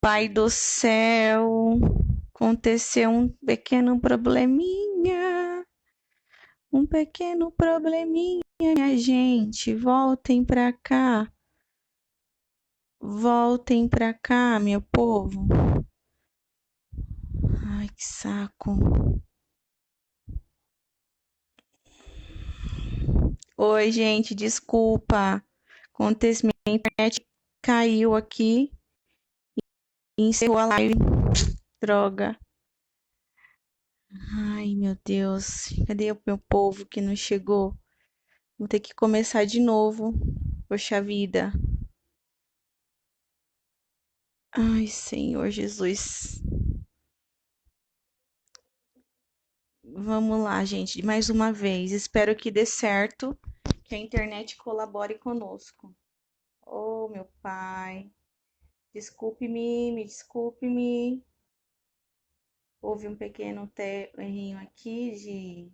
Pai do céu, aconteceu um pequeno probleminha, um pequeno probleminha, minha gente. Voltem pra cá, meu povo. Ai, que saco. Oi, gente, desculpa. Aconteceu, minha internet caiu aqui e encerrou a live. Droga. Ai, meu Deus. Cadê o meu povo que não chegou? Vou ter que começar de novo. Poxa vida. Ai, Senhor Jesus. Vamos lá, gente, mais uma vez. Espero que dê certo, que a internet colabore conosco. Oh, meu pai. Desculpe-me, me desculpe-me. Houve um pequeno errinho aqui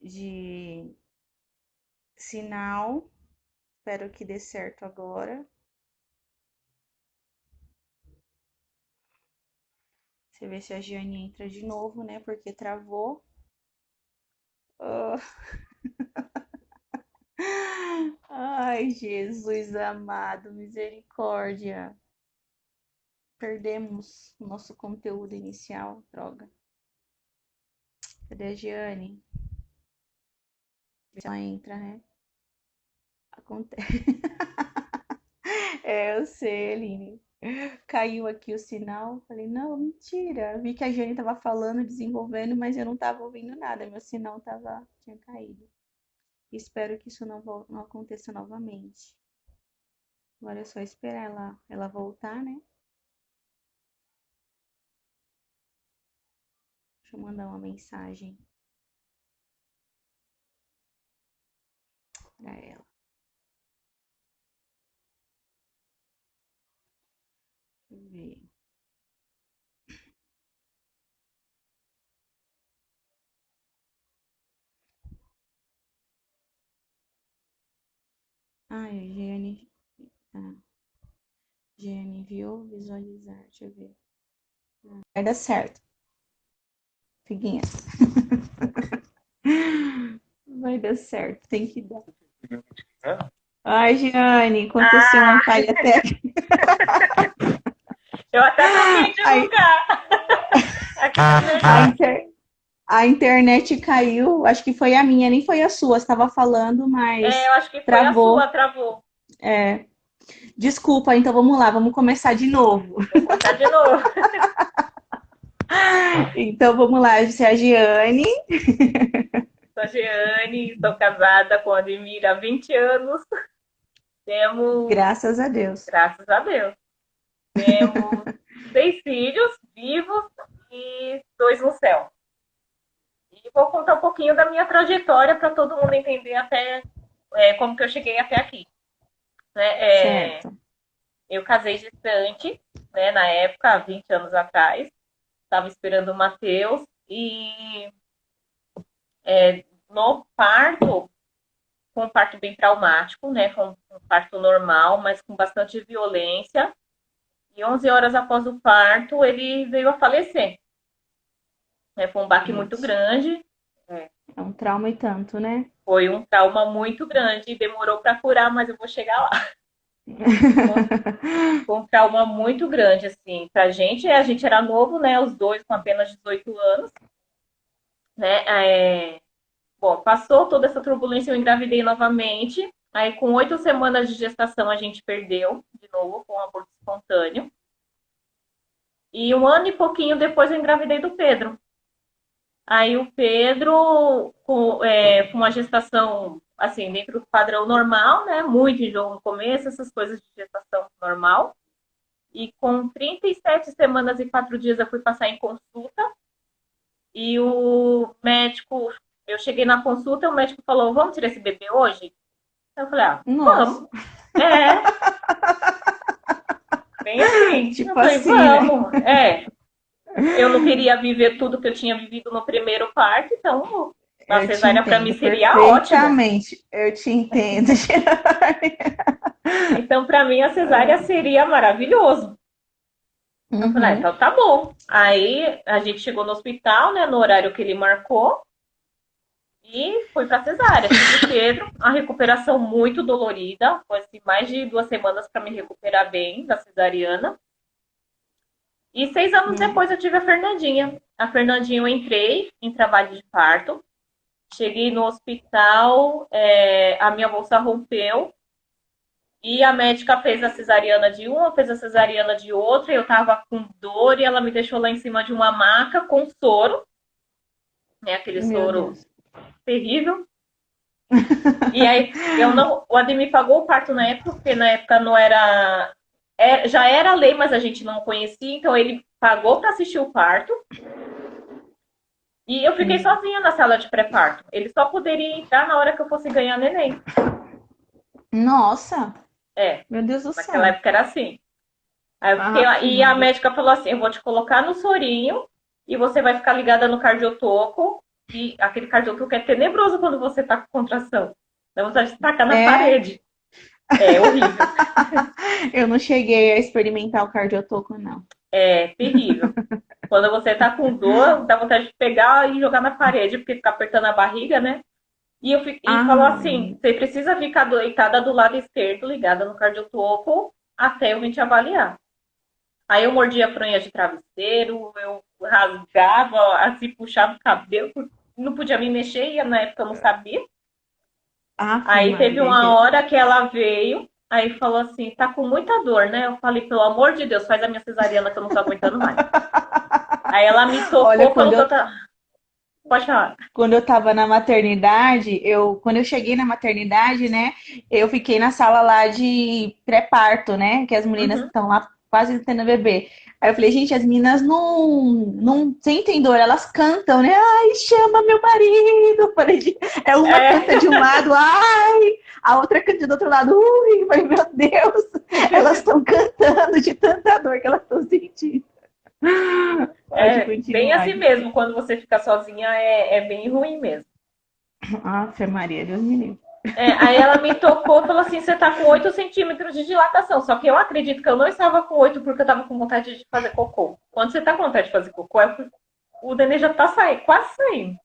de sinal. Espero que dê certo agora. Você vê se a Giane entra de novo, né? Porque travou. Ah, ai, Jesus amado, misericórdia. Perdemos o nosso conteúdo inicial, droga. Cadê a Giane? Vê se ela entra, né? Acontece. É, eu sei, Aline. Caiu aqui o sinal. Falei, não, mentira. Vi que a Giane tava falando, desenvolvendo, mas eu não tava ouvindo nada. Meu sinal tinha caído. Espero que isso não aconteça novamente. Agora é só esperar ela voltar, né? Deixa eu mandar uma mensagem pra ela. Deixa eu ver. Ai, a Giane. Tá. Giane enviou visualizar. Deixa eu ver. Vai dar certo, Figuinha. Vai dar certo, tem que dar. Ai, Giane, aconteceu uma Ah, falha técnica. eu até troquei de A, lugar. Aqui tá a, melhor. inter- a internet caiu, acho que foi a minha, nem foi a sua. Você estava falando, É, mas eu acho que foi a sua, travou. travou. É, desculpa, então vamos lá, vamos começar de novo. Vou começar de novo. Então vamos lá, essa é a Giane. Sou a Jeane, sou casada com a Admira há 20 anos. Temos, Graças a Deus. graças a Deus, temos 6 filhos vivos e 2 no céu. E vou contar um pouquinho da minha trajetória para todo mundo entender até como que eu cheguei até aqui. Né? Certo. Eu casei gestante, né, na época, há 20 anos atrás. Estava esperando o Matheus e no parto, foi um parto bem traumático, né? Foi um parto normal, mas com bastante violência. E 11 horas após o parto, ele veio a falecer. Foi um baque muito Putz, grande. É, é um trauma e tanto, né? Foi um trauma muito grande. Demorou para curar, mas eu vou chegar lá. Foi um trauma muito grande, assim, pra gente. A gente era novo, né? Os dois com apenas 18 anos, né? Bom, passou toda essa turbulência, eu engravidei novamente. Aí, com 8 semanas de gestação, a gente perdeu de novo com um aborto espontâneo. E um ano e pouquinho depois, eu engravidei do Pedro. Aí, o Pedro, com uma gestação, assim, dentro do padrão normal, né? Muito enjoo no começo, essas coisas de gestação normal. E com 37 semanas e 4 dias, eu fui passar em consulta. E o médico, eu cheguei na consulta, o médico falou: vamos tirar esse bebê hoje? Eu falei: ah, Nossa, vamos. É, bem assim. Eu tipo falei: assim, né? vamos. Eu não queria viver tudo que eu tinha vivido no primeiro parto, então a Eu te cesárea para mim entendo seria ótimo. perfeitamente. Eu te entendo, Giane. Então, para mim, a cesárea seria maravilhoso. Eu falei, Uhum. então tá bom. Aí a gente chegou no hospital, né, no horário que ele marcou, e fui pra cesárea. Fiz o Pedro, a recuperação muito dolorida, foi assim, mais de 2 semanas para me recuperar bem da cesariana. E 6 anos Hum. depois eu tive a Fernandinha. A Fernandinha eu entrei em trabalho de parto. Cheguei no hospital, a minha bolsa rompeu e a médica fez a cesariana de uma, fez a cesariana de outra. Eu tava com dor e ela me deixou lá em cima de uma maca com soro, né? Aquele Meu soro Deus. terrível. E aí eu não, o Ademir pagou o parto na época, porque na época não era, já era lei, mas a gente não conhecia, então ele pagou para assistir o parto. E eu fiquei Hum. sozinha na sala de pré-parto. Ele só poderia entrar na hora que eu fosse ganhar neném. Nossa, É, meu Deus do naquela céu. época era assim. Aí eu fiquei lá, Aff, e a Maria. médica falou assim: eu vou te colocar no sorinho e você vai ficar ligada no cardiotoco. E aquele cardiotoco é tenebroso quando você tá com contração. Dá vontade de tacar na É, parede. É horrível. eu não cheguei a experimentar o cardiotoco, não. É terrível. Quando você tá com dor, dá vontade de pegar e jogar na parede, porque fica apertando a barriga, né? E falou assim: Ai, você precisa ficar deitada do lado esquerdo, ligada no cardiotoco, até eu vir te avaliar. Aí eu mordia a fronha de travesseiro, eu rasgava, assim, puxava o cabelo, não podia me mexer, e na época eu não sabia. aff, Aí teve Maria. uma hora que ela veio, aí falou assim: tá com muita dor, né? Eu falei: pelo amor de Deus, faz a minha cesariana que eu não tô aguentando mais. Aí ela me Olha, tocou, falou que eu tava. Pode falar. quando eu tava na maternidade, quando eu cheguei na maternidade, né, eu fiquei na sala lá de pré-parto, né, que as meninas Uhum. estão lá quase tendo bebê. Aí eu falei, gente, as meninas não sentem dor, elas cantam, né? Ai, chama meu marido. Eu falei, é uma canta É, de um lado, ai, a outra canta do outro lado, ui, eu falei, meu Deus, elas estão cantando de tanta dor que elas estão sentindo. Pode bem continuar, assim mesmo, desculpa. quando você fica sozinha é bem ruim mesmo. Ave Maria, Deus me livre. Aí ela me tocou e falou assim: você tá com 8 centímetros de dilatação. Só que eu acredito que eu não estava com 8 porque eu tava com vontade de fazer cocô. Quando você tá com vontade de fazer cocô, o neném já tá saindo, quase saindo.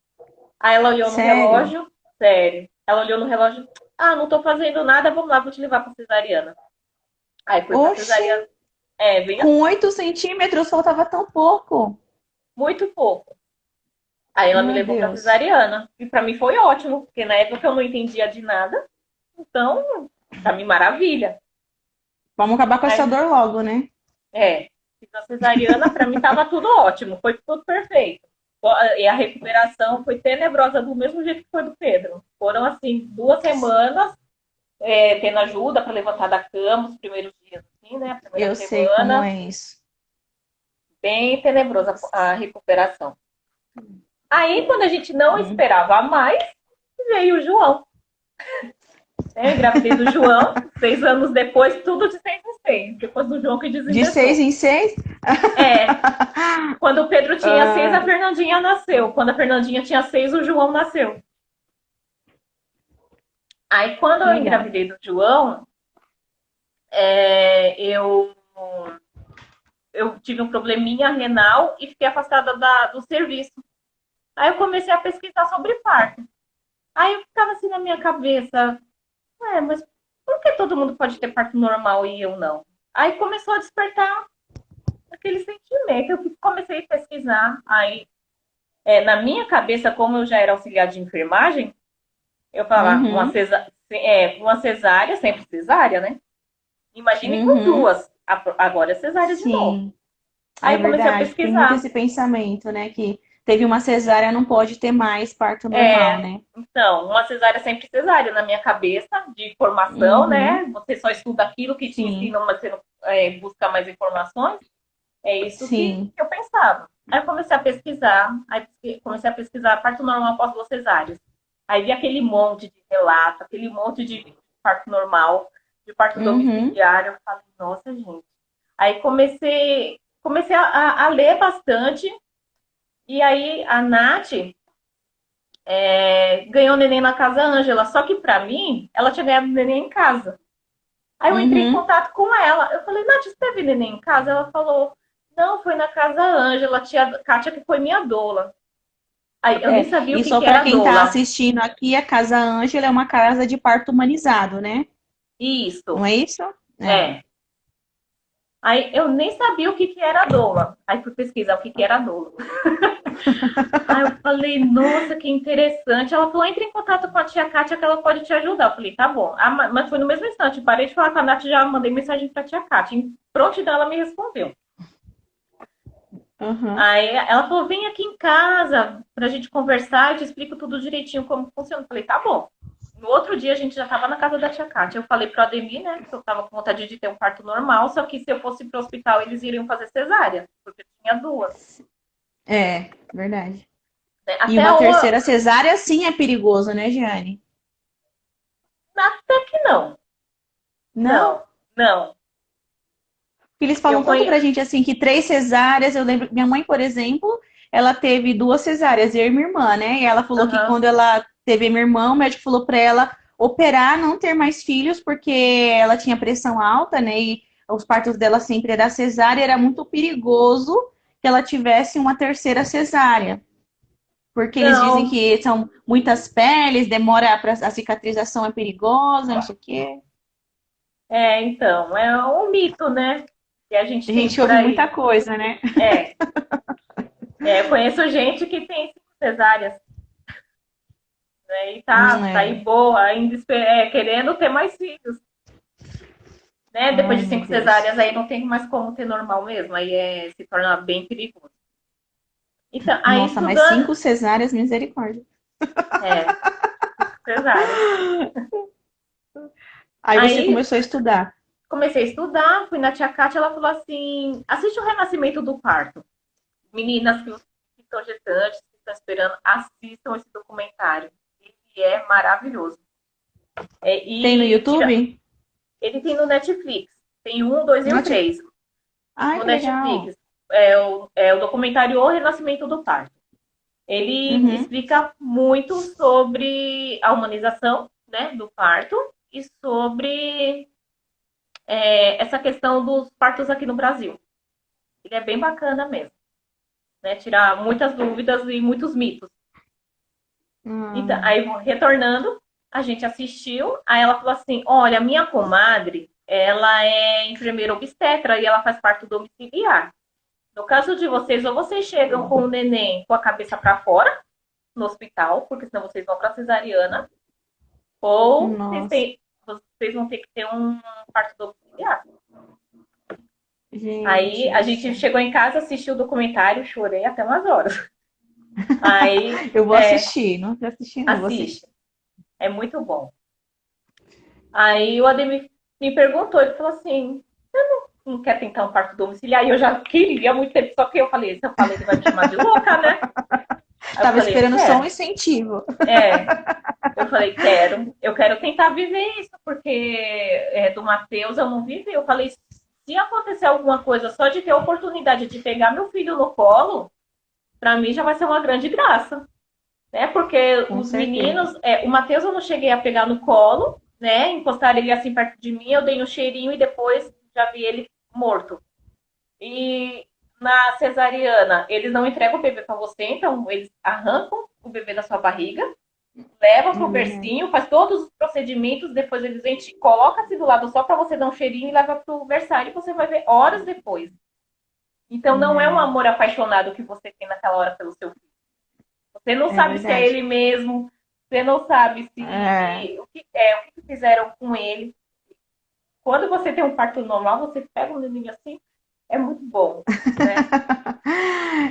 Aí ela olhou no Sério? relógio, sério. Ela olhou no relógio: ah, não tô fazendo nada, vamos lá, vou te levar pra cesariana. Aí foi pra Oxi, cesariana. Bem com assim, 8 centímetros faltava tão pouco. muito pouco. Aí ela me Meu levou pra Deus. cesariana. E pra mim foi ótimo, porque na época eu não entendia de nada. Então, pra mim, maravilha. Vamos acabar com essa Aí, dor logo, né? fiz a cesariana, pra mim tava tudo ótimo, foi tudo perfeito. E a recuperação foi tenebrosa do mesmo jeito que foi do Pedro. Foram, assim, 2 semanas, tendo ajuda para levantar da cama, os primeiros dias, assim, né? A primeira Eu sei como semana, é isso. bem tenebrosa a recuperação. Aí, quando a gente não Hum. esperava mais, veio o João. Né? Eu engravidei do João, 6 anos depois, tudo de 6 em 6. Depois do João que De seis desinvestou. em seis? É, quando o Pedro tinha 6, a Ah, Fernandinha nasceu. Quando a Fernandinha tinha 6, o João nasceu. Aí, quando eu legal. engravidei do João, eu tive um probleminha renal e fiquei afastada do serviço. Aí eu comecei a pesquisar sobre parto. Aí eu ficava assim na minha cabeça, mas por que todo mundo pode ter parto normal e eu não? Aí começou a despertar aquele sentimento. Eu comecei a pesquisar. Aí, na minha cabeça, como eu já era auxiliar de enfermagem, eu falava, Uhum, uma cesárea, sempre cesárea, né? Imagine com uhum. duas. Agora é cesárea de novo. Sim, Aí é eu comecei a verdade. Tem muito pesquisar. esse pensamento, né? Que teve uma cesárea, não pode ter mais parto normal, É, né? então, uma cesárea é sempre cesárea na minha cabeça, de formação, Uhum, né? Você só estuda aquilo que te sim, ensinam, mas você não busca mais informações. É isso que sim. eu pensava. Aí eu comecei a pesquisar, aí comecei a pesquisar parto normal após 2 cesáreas. Aí vi aquele monte de relato, aquele monte de parto normal, de parto Uhum, domiciliário. Eu falei, nossa, gente. Aí comecei a ler bastante. E aí a Nath ganhou o neném na casa Ângela. Só que pra mim, ela tinha ganhado o neném em casa. Aí eu entrei em uhum. contato com ela. Eu falei, Nath, você teve neném em casa? Ela falou, Não, foi na Casa Ângela, a tia Kátia que foi minha doula. Aí, eu nem sabia o E que só que para era quem está doula. assistindo aqui, a Casa Ângela é uma casa de parto humanizado, né? Não Isso, é isso? É. é. Aí eu nem sabia o que que era doula. Aí fui pesquisar o que que era doula. Aí eu falei, nossa, que interessante. Ela falou, entre em contato com a tia Kátia que ela pode te ajudar. Eu falei, tá bom. Ah, mas foi no mesmo instante. Parei de falar com a Nath e já mandei mensagem pra tia Kátia. Em prontidão ela me respondeu. Aham. Aí ela falou, vem aqui em casa pra gente conversar, eu te explico tudo direitinho como funciona. Eu falei, tá bom. No outro dia a gente já estava na casa da tia Kátia. Eu falei pro Ademir, né, que eu estava com vontade de ter um parto normal, só que se eu fosse pro hospital eles iriam fazer cesárea, porque eu tinha duas. É, verdade. Né? E Até uma o... terceira cesárea, sim, é perigoso, né, Giane? Até que não. Não? Não, não. Eles Eu falam tanto pra conheço. gente assim que 3 cesáreas, eu lembro, minha mãe, por exemplo, ela teve 2 cesáreas, eu e minha irmã, né? E ela falou que Aham. quando ela teve minha irmã, o médico falou pra ela operar, não ter mais filhos, porque ela tinha pressão alta, né? E os partos dela sempre era cesárea, era muito perigoso que ela tivesse uma terceira cesárea. Porque eles dizem Não. que são muitas peles, demora para a cicatrização é perigosa, não sei o quê. É, então, é um mito, né? Que a A gente tem gente por ouve muita aí. coisa, né? É, eu conheço gente que tem 5 cesáreas, né? E tá aí É. boa, ainda querendo ter mais filhos. Né? Depois Ai, de meu 5 cesáreas, Deus. aí não tem mais como ter normal mesmo, aí se torna bem perigoso. Então, aí Nossa, mas estudando, 5 cesáreas, misericórdia. 5 cesáreas. Aí você Aí começou a estudar. comecei a estudar, fui na tia Kátia, ela falou assim: assiste o Renascimento do Parto. Meninas que estão gestantes, que estão esperando, assistam esse documentário. Ele é maravilhoso. Tem no E tira, YouTube? ele tem no Netflix. Tem o 1, 2 e o Note- 3 Ai, no que legal. Netflix. É o documentário O Renascimento do Parto. Ele Uhum. explica muito sobre a humanização, né, do parto e sobre essa questão dos partos aqui no Brasil. Ele é bem bacana mesmo, né? Tirar muitas dúvidas e muitos mitos. Então, Ah, aí, retornando, a gente assistiu, aí ela falou assim, olha, minha comadre, ela é enfermeira obstetra e ela faz parto domiciliar. No caso de vocês, ou vocês chegam com o neném com a cabeça para fora no hospital, porque senão vocês vão para cesariana, ou nossa, vocês vão ter que ter um parto domiciliar. Aí gente a do gente céu. chegou em casa, assistiu o documentário, chorei até umas horas. Aí, Eu vou assistir, não vou assistir, não, vou assiste. assistir. É muito bom. Aí o Ademir me perguntou, ele falou assim, não quer tentar um parto domiciliar? E eu já queria há muito tempo, só que eu falei, se eu falei, ele vai me chamar de louca, né? Aí eu Tava falei, eu esperando só um quero. incentivo. É, eu falei, quero. Eu quero tentar viver isso, porque do Matheus eu não vivi. Eu falei, se acontecer alguma coisa só de ter a oportunidade de pegar meu filho no colo, para mim já vai ser uma grande graça, né? Porque Com os certeza. meninos, o Matheus eu não cheguei a pegar no colo, né? Encostar ele assim perto de mim, eu dei um cheirinho e depois já vi ele morto. E na cesariana, eles não entregam o bebê para você, então eles arrancam o bebê da sua barriga, levam É pro verdade. bercinho, faz todos os procedimentos, depois eles vêm, coloca assim do lado só para você dar um cheirinho e leva pro berçário e você vai ver horas depois. Então não é um É, amor apaixonado que você tem naquela hora pelo seu filho. Você não é sabe se é verdade. ele mesmo, você não sabe É. se o que fizeram com ele. Quando você tem um parto normal, você pega um neném assim, é muito bom, né?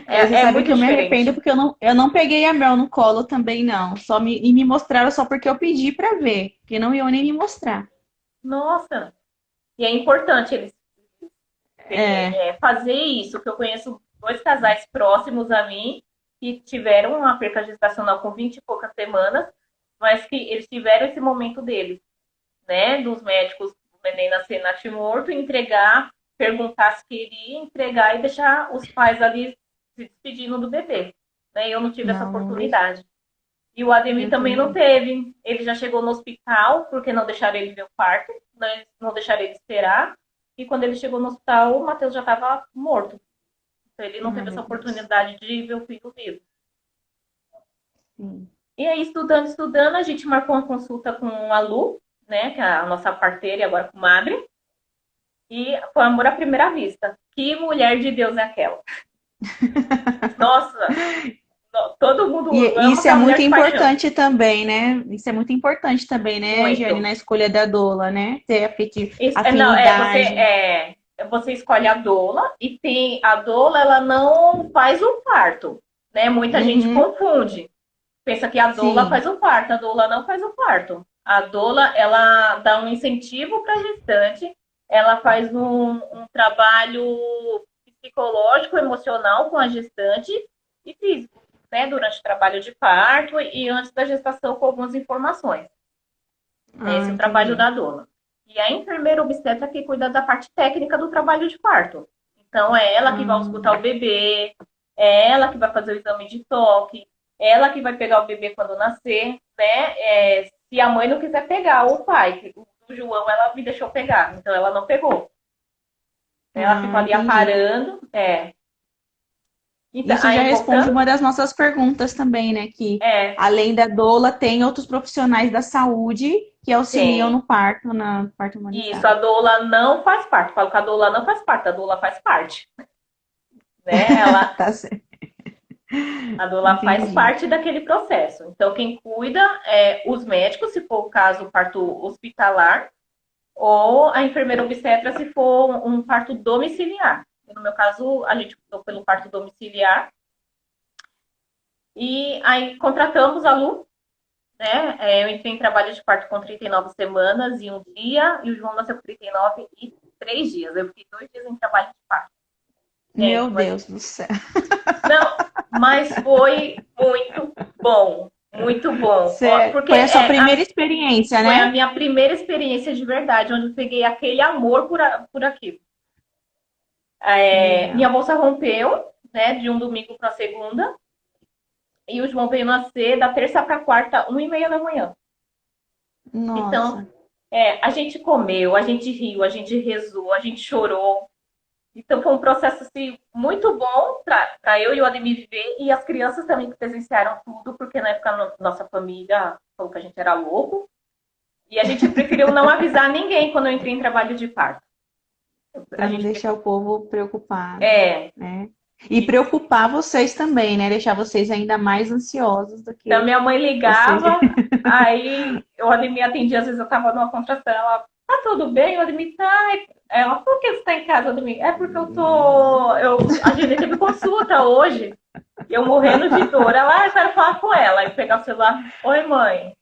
É, você É sabe que muito eu me arrependo diferente. porque eu não peguei a Mel no colo também, não. E me mostraram só porque eu pedi pra ver, porque não iam nem me mostrar. Nossa, e é importante eles É, fazer isso, que eu conheço 2 casais próximos a mim que tiveram uma perca gestacional com 20 e poucas semanas, mas que eles tiveram esse momento deles, né? Dos médicos, o neném nascer natimorto, entregar, perguntar se queria, entregar e deixar os pais ali se despedindo do bebê. Né? Eu não tive essa não, não deixo. oportunidade. E o Ademir Eu também não também. teve. Ele já chegou no hospital, porque não deixaram ele ver o parto, né? Não deixaram ele esperar. E quando ele chegou no hospital, o Matheus já estava morto. Então, ele não Ai, teve essa meu Deus. oportunidade de ver o filho vivo. Sim. E aí, estudando, a gente marcou uma consulta com a Lu, né, que é a nossa parteira e agora comadre, e foi amor à primeira vista. Que mulher de Deus é aquela? Nossa, todo mundo E ama isso é aquela mulher muito de paixão. importante também, né? Isso é muito importante também, né, Jane, Muito. na escolha da doula, né? Ter Isso, não, afinidade. você escolhe a doula e tem a doula, ela não faz o parto, né? Muita gente Uhum, confunde. Pensa que a doula sim. faz o parto, a doula não faz o parto. A doula, ela dá um incentivo para a gestante, ela faz um trabalho psicológico, emocional com a gestante e físico, né? Durante o trabalho de parto e antes da gestação com algumas informações. Ah, Esse é o trabalho entendi. da doula. E a enfermeira obstetra que cuida da parte técnica do trabalho de parto. Então, é ela que vai Ah, escutar o bebê, é ela que vai fazer o exame de toque, é ela que vai pegar o bebê quando nascer, né? Se a mãe não quiser pegar, ou o pai, que o João ela me deixou pegar, então ela não pegou. Ela ficou ali entendi. aparando, Então, Isso já aí responde voltando, uma das nossas perguntas também, né? Que é, além da doula, tem outros profissionais da saúde que auxiliam tem. no parto, na parto Isso, a humanizado. doula não faz parte. Falo que a doula não faz parte, a doula faz parte. Né? Ela, Tá certo. A doula faz Entendi. parte daquele processo. Então, quem cuida é os médicos, se for o caso, o parto hospitalar, ou a enfermeira obstetra, se for um parto domiciliar. No meu caso, a gente optou pelo parto domiciliar. E aí contratamos a Lu, né? Eu entrei em trabalho de parto com 39 semanas e um dia, e o João nasceu com 39 e 3 dias. Eu fiquei 2 dias em trabalho de parto. Gente, Meu mas Deus do céu. não, mas foi muito bom. Muito bom. Porque Foi a sua primeira experiência, foi a né? minha primeira experiência de verdade, onde eu peguei aquele amor por aquilo. Minha Legal. bolsa rompeu, né, de um domingo para segunda, e o João veio nascer da terça para quarta, 1h30 da manhã. Então, Nossa. a gente comeu, a gente riu, a gente rezou, a gente chorou. Então, foi um processo assim, muito bom para eu e o Ademir viver, e as crianças também que presenciaram tudo, porque na época nossa família falou que a gente era louco, e a gente preferiu não avisar ninguém quando eu entrei em trabalho de parto. A Para não gente deixar o povo preocupado, é, né? E isso. preocupar vocês também, né? Deixar vocês ainda mais ansiosos do Então, que minha mãe vocês. ligava, aí eu me atendia, às vezes eu tava numa contração, ela, tá tudo bem? Eu me tá. Ela, por que você tá em casa, Ademir? É porque a gente teve consulta hoje, eu morrendo de dor. Ela, eu quero falar com ela. Aí pegar o celular, oi mãe,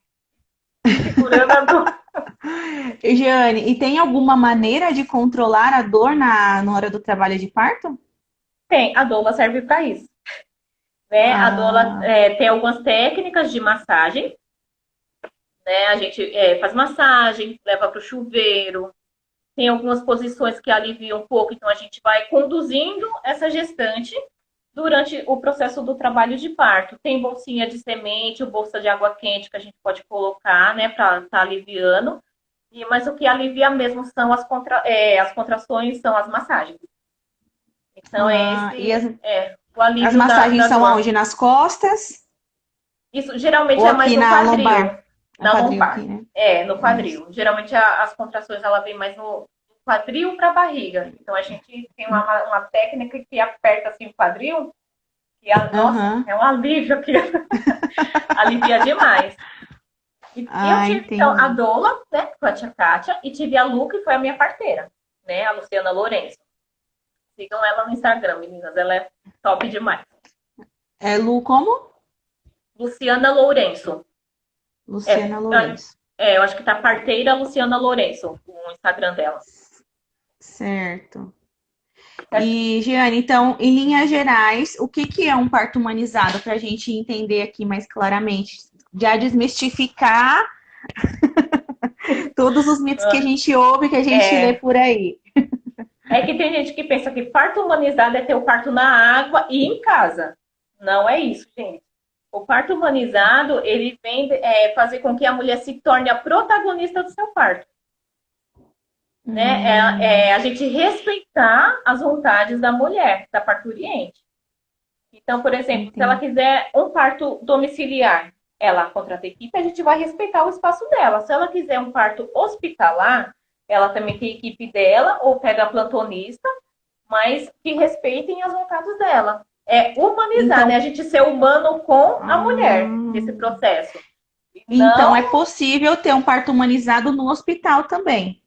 segurando a dor. Jeane, e tem alguma maneira de controlar a dor na hora do trabalho de parto? Tem, a doula serve para isso. Né? A doula Ah, tem algumas técnicas de massagem, né? A gente faz massagem, leva para o chuveiro, tem algumas posições que aliviam um pouco, então a gente vai conduzindo essa gestante durante o processo do trabalho de parto. Tem bolsinha de semente, ou bolsa de água quente que a gente pode colocar, né, para estar aliviando. Mas o que alivia mesmo são as contrações, são as massagens. Então e o as alívio massagens da são dor. aonde? Nas costas Isso geralmente ou é mais aqui no na quadril, lombar? No na quadril aqui, lombar. né? No Isso. quadril. Geralmente as contrações ela vem mais no quadril para a barriga. Então a gente tem uma técnica que aperta assim o quadril, que nossa, Aham. é um alívio aqui, alivia demais. E eu Ah, tive então a entendi. doula, né, com a tia Kátia, e tive a Lu, que foi a minha parteira, né, a Luciana Lourenço. Sigam ela no Instagram, meninas, ela é top demais. É Lu como? Luciana Lourenço. É, Luciana Lourenço. eu acho que tá parteira Luciana Lourenço, o Instagram dela. Certo. Acho que E, Giane, então, em linhas gerais, o que que é um parto humanizado para a gente entender aqui mais claramente? Já desmistificar todos os mitos que a gente ouve, que a gente lê é, por aí. é que tem gente que pensa que parto humanizado é ter o parto na água e em casa. Não é isso, gente. O parto humanizado, ele vem fazer com que a mulher se torne a protagonista do seu parto. né? A gente respeitar as vontades da mulher, da parturiente. Então, por exemplo, se ela Entendi. quiser um parto domiciliar, ela contrata a equipe, a gente vai respeitar o espaço dela. Se ela quiser um parto hospitalar, ela também tem a equipe dela, ou pega a plantonista, mas que respeitem as vontades dela. É humanizar, né? A Então, gente ser humano com a mulher nesse ah, processo. E então é não, possível ter um parto humanizado no hospital também.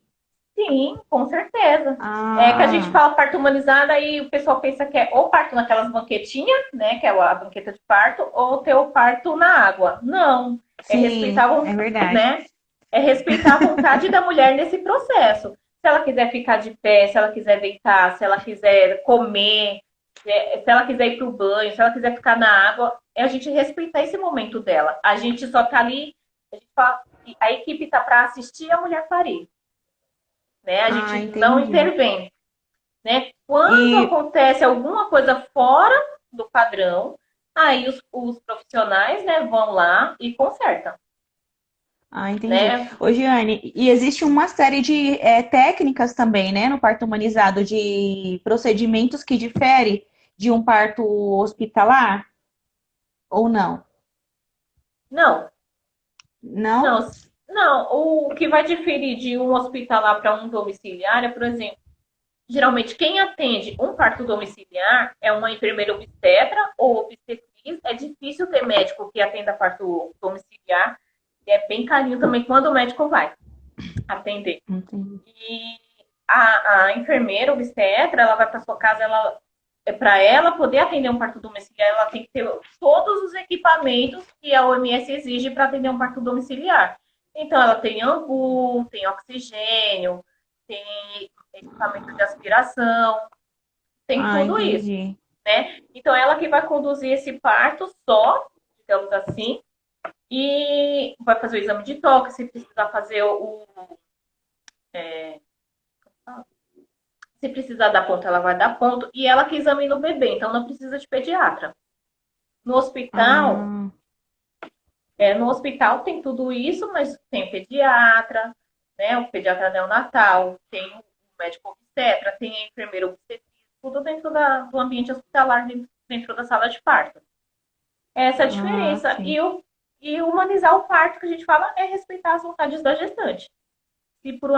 sim, com certeza. É que a gente Ah, fala parto humanizado e o pessoal pensa que é ou parto naquelas banquetinhas, né, que é a banqueta de parto, ou ter o parto na água. Não, é respeitar, sim, é verdade. né, é respeitar a vontade da mulher nesse processo. Se ela quiser ficar de pé, se ela quiser deitar, se ela quiser comer, se ela quiser ir para o banho, se ela quiser ficar na água, é a gente respeitar esse momento dela. A gente só tá ali, a gente fala, a equipe tá para assistir a mulher parir, né? A Ah, gente não entendi. intervém, né? Quando E, acontece alguma coisa fora do padrão, aí os profissionais, né, vão lá e consertam, entendi. né? Ô, Giane, e existe uma série de técnicas também, né, no parto humanizado, de procedimentos que difere de um parto hospitalar ou não? Não, Não? não, não. O que vai diferir de um hospitalar para um domiciliar é, por exemplo, geralmente quem atende um parto domiciliar é uma enfermeira obstetra ou obstetriz. É difícil ter médico que atenda parto domiciliar. E é bem carinho também quando o médico vai atender. Entendi. E a enfermeira obstetra, ela vai para sua casa, ela para ela poder atender um parto domiciliar, ela tem que ter todos os equipamentos que a OMS exige para atender um parto domiciliar. Então, ela tem angu, tem oxigênio, tem equipamento de aspiração, tem tudo isso, Entendi. né? Então, ela que vai conduzir esse parto só, digamos assim, e vai fazer o exame de toque, se precisar fazer é, se precisar dar ponto, ela vai dar ponto. E ela que examina o bebê, então não precisa de pediatra. No hospital, Ah, no hospital tem tudo isso, mas tem o pediatra, né? O pediatra neonatal, tem o médico obstetra, tem a enfermeira obstetriz, tudo dentro do ambiente hospitalar, dentro da sala de parto. Essa é a diferença. sim. E humanizar o parto que a gente fala é respeitar as vontades da gestante. Se por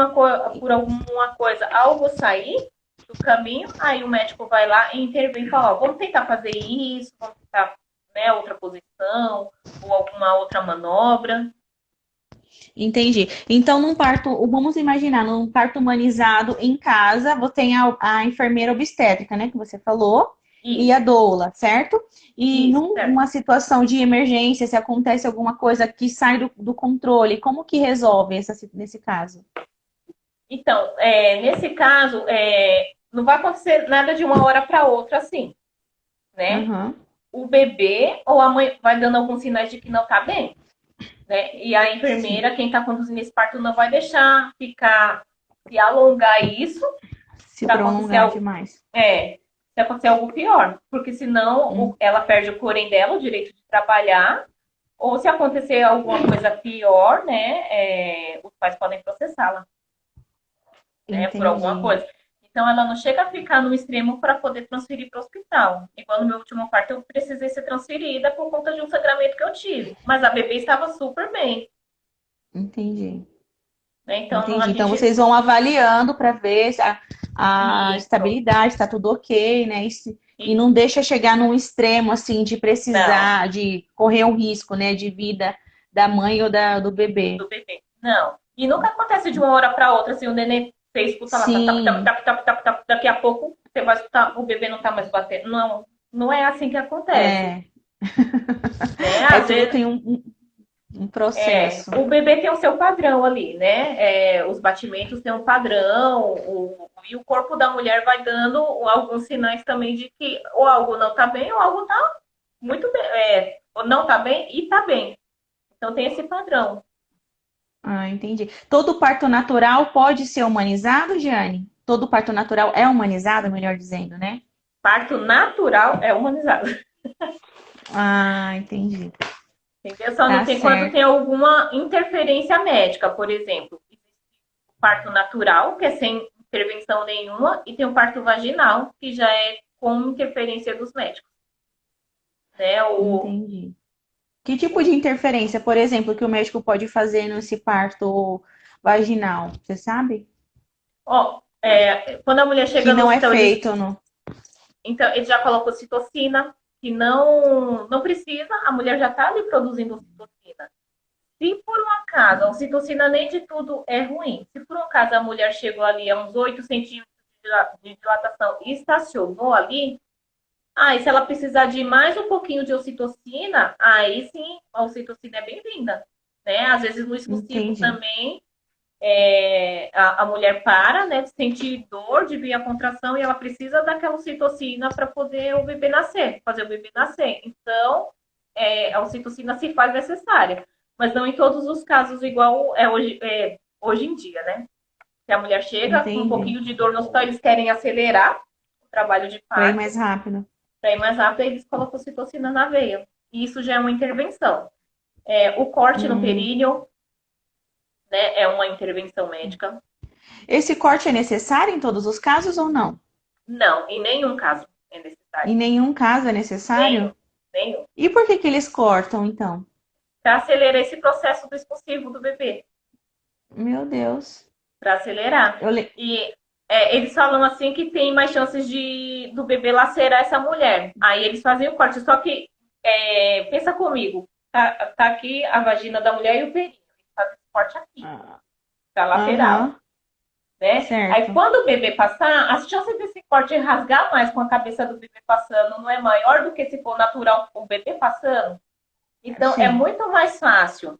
alguma coisa algo sair do caminho, aí o médico vai lá e intervém e fala, ó, vamos tentar fazer isso, vamos tentar, né, outra posição, ou alguma outra manobra. Entendi. Então, num parto, vamos imaginar, num parto humanizado em casa, você tem a enfermeira obstétrica, né, que você falou, e a Isso, doula, certo? E isso, certo. numa situação de emergência, se acontece alguma coisa que sai do controle, como que resolve nesse caso? Então, nesse caso, não vai acontecer nada de uma hora para outra assim, né? Aham. O bebê ou a mãe vai dando alguns sinais de que não está bem, né? E a Sim. enfermeira, quem está conduzindo esse parto, não vai deixar ficar, se alongar isso Se para acontecer prolongar algo, demais. se acontecer algo pior, porque senão Hum, ela perde o porém dela, o direito de trabalhar, ou se acontecer alguma coisa pior, né, os pais podem processá-la, né, por alguma entendi. coisa. Então ela não chega a ficar no extremo para poder transferir para o hospital. Igual no meu último parto eu precisei ser transferida por conta de um sangramento que eu tive, mas a bebê estava super bem, Entendi. né? Então a Entendi. Então gente vocês vão avaliando para ver se a isso, estabilidade está tudo ok, né? E isso, não deixa chegar num extremo assim de não, precisar, de correr um risco, né, de vida da mãe ou do bebê. do bebê. Não. E nunca acontece de uma hora para outra, assim, o neném você escuta lá, tap, tap, tap, Sim, tap, tap, tap, tap, daqui a pouco você vai escutar, o bebê não tá mais batendo. Não, não é assim que acontece, é, né? é Às tudo vezes, tem um processo. o bebê tem o seu padrão ali, né? Os batimentos têm um padrão, e o corpo da mulher vai dando alguns sinais também de que ou algo não tá bem, ou algo tá muito bem, ou não tá bem e tá bem. Então tem esse padrão. Entendi. Todo parto natural pode ser humanizado, Giane? Todo parto natural é humanizado, melhor dizendo, né? Parto natural é humanizado. Entendi. Entendeu? Só não Tá tem quando tem certo. alguma interferência médica, por exemplo. parto natural, que é sem intervenção nenhuma, e tem o parto vaginal, que já é com interferência dos médicos. Né? Entendi. Que tipo de interferência, por exemplo, que o médico pode fazer nesse parto vaginal? Você sabe? Quando a mulher Que chega no não é hospital, feito no. ele já colocou citocina, que não precisa, a mulher já está ali produzindo citocina. Se por um acaso, a ocitocina nem de tudo é ruim. Se por um acaso a mulher chegou ali a uns 8 centímetros de dilatação e estacionou ali, e se ela precisar de mais um pouquinho de ocitocina, aí sim a ocitocina é bem-vinda. Né? Às vezes no expulsivo Entendi. também a mulher para, né, de sentir dor, de vir a contração, e ela precisa daquela ocitocina para poder o bebê nascer, fazer o bebê nascer. Então, a ocitocina se faz necessária, mas não em todos os casos igual hoje em dia, né? Se a mulher chega com um Entendi. pouquinho de dor no hospital, eles querem acelerar o trabalho de Para ir parto, mais rápido. para ir mais rápido, eles colocam ocitocina na veia. E isso já é uma intervenção. O corte no Hum. períneo, né, é uma intervenção médica. Esse corte é necessário em todos os casos ou não? Não, em nenhum caso é necessário. Em nenhum caso é Nenhum, necessário? nenhum. E por que que eles cortam, então? Para acelerar esse processo do expulsivo do bebê. Meu Deus. Para acelerar. Eu le... E eles falam assim que tem mais chances do bebê lacerar essa mulher. Aí eles fazem o corte. Só que, pensa comigo, tá aqui a vagina da mulher e o períneo. Eles fazem esse corte aqui, para lateral. Aham, Né? Aí certo. quando o bebê passar, as chances desse corte rasgar mais com a cabeça do bebê passando não é maior do que se for natural o bebê passando? Então, é Sim, muito mais fácil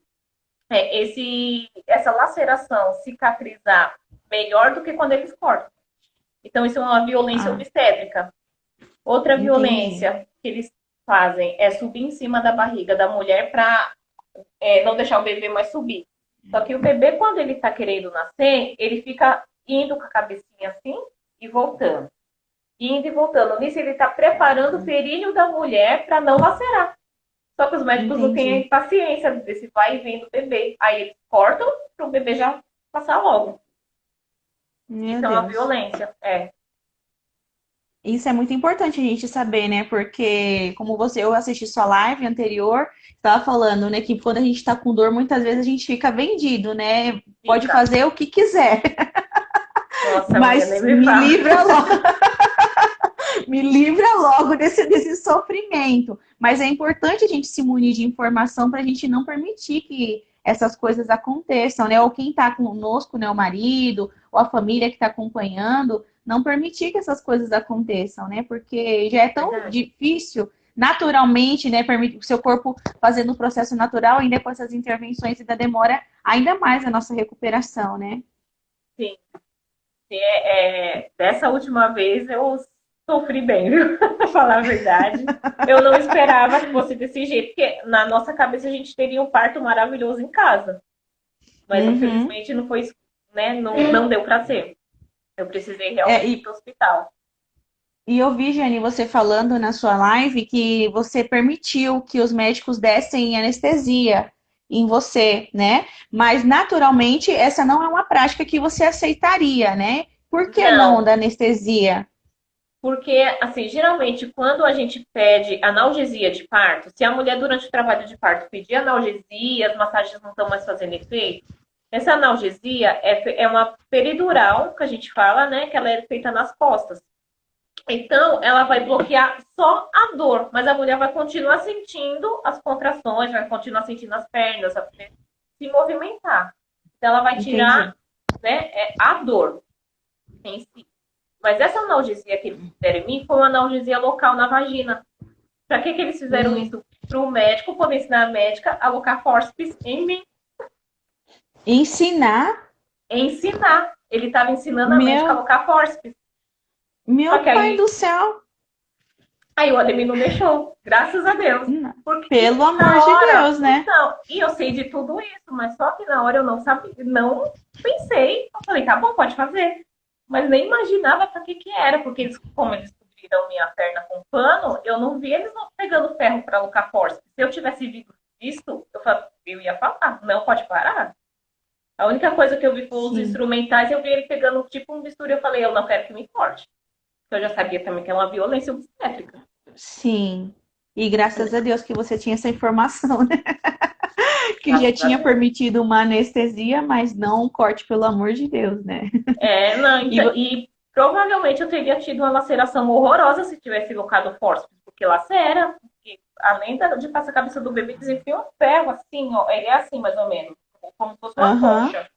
essa laceração cicatrizar melhor do que quando eles cortam. Então, isso é uma violência ah, obstétrica. Outra entendi. violência que eles fazem é subir em cima da barriga da mulher para não deixar o bebê mais subir. Só que o bebê, quando ele está querendo nascer, ele fica indo com a cabecinha assim e voltando. Indo e voltando. Nisso, ele está preparando o períneo da mulher para não lacerar. Só que os médicos não Entendi. têm paciência desse vai e vem do bebê. Aí eles cortam para o bebê já passar logo. Meu Isso é uma Deus. violência. Isso é muito importante a gente saber, né? Porque, como eu assisti sua live anterior, estava falando, né, que quando a gente está com dor, muitas vezes a gente fica vendido, né? Pode Fica. fazer o que quiser, Nossa, mulher, nem mas me fala. me livra logo desse sofrimento. Mas é importante a gente se munir de informação para a gente não permitir que essas coisas aconteçam, né? Ou quem está conosco, né, o marido, ou a família que está acompanhando, não permitir que essas coisas aconteçam, né? Porque já é tão Verdade. difícil naturalmente, né, permitir o seu corpo fazendo o processo natural, ainda com essas intervenções ainda demora ainda mais a nossa recuperação, né? Sim. Dessa última vez eu sofri bem, viu? Pra falar a verdade. Eu não esperava que fosse desse jeito, porque na nossa cabeça a gente teria um parto maravilhoso em casa. Mas Uhum. infelizmente não foi, né? Não deu para ser. Eu precisei É, realmente ir para o hospital. e eu vi, Jane, você falando na sua live que você permitiu que os médicos dessem anestesia em você, né? Mas naturalmente essa não é uma prática que você aceitaria, né? Por que não Não, da anestesia? porque, assim, geralmente quando a gente pede analgesia de parto, se a mulher durante o trabalho de parto pedir analgesia, as massagens não estão mais fazendo efeito, essa analgesia é uma peridural, que a gente fala, né, que ela é feita nas costas. Então, ela vai bloquear só a dor, mas a mulher vai continuar sentindo as contrações, vai continuar sentindo as pernas, vai se movimentar. Então, ela vai Entendi. tirar, né, a dor em si. Mas essa analgesia que eles fizeram em mim foi uma analgesia local na vagina. Para que eles fizeram Hum. isso? Para o médico poder ensinar a médica a alocar fórceps em mim. Ensinar, Ensinar. Ele estava ensinando a médica a meu, alocar fórceps. Só meu que pai aí, do céu. aí o Ademir não deixou. Graças a Deus. Porque, e Pelo amor na de hora, Deus, né? então, e eu sei de tudo isso, mas só que na hora eu não sabia, não pensei. Eu falei, tá bom, pode fazer. Mas nem imaginava para que era, porque eles, como eles cobriram minha perna com pano, eu não vi eles não pegando ferro para alocar força. Se eu tivesse visto, eu ia falar, não pode parar. A única coisa que eu vi foi os sim, instrumentais, eu vi ele pegando tipo um bisturi, eu falei, eu não quero que me corte. Eu já sabia também que é uma violência obstétrica. sim. E graças a Deus que você tinha essa informação, né? Que já Graças a tinha Deus. permitido uma anestesia, mas não um corte, pelo amor de Deus, né? É, não, E, e provavelmente eu teria tido uma laceração horrorosa se tivesse colocado o fórceps, porque lacera, porque além de passar a cabeça do bebê, desafia um ferro assim, ó, ele é assim mais ou menos, como se fosse uma aham, concha.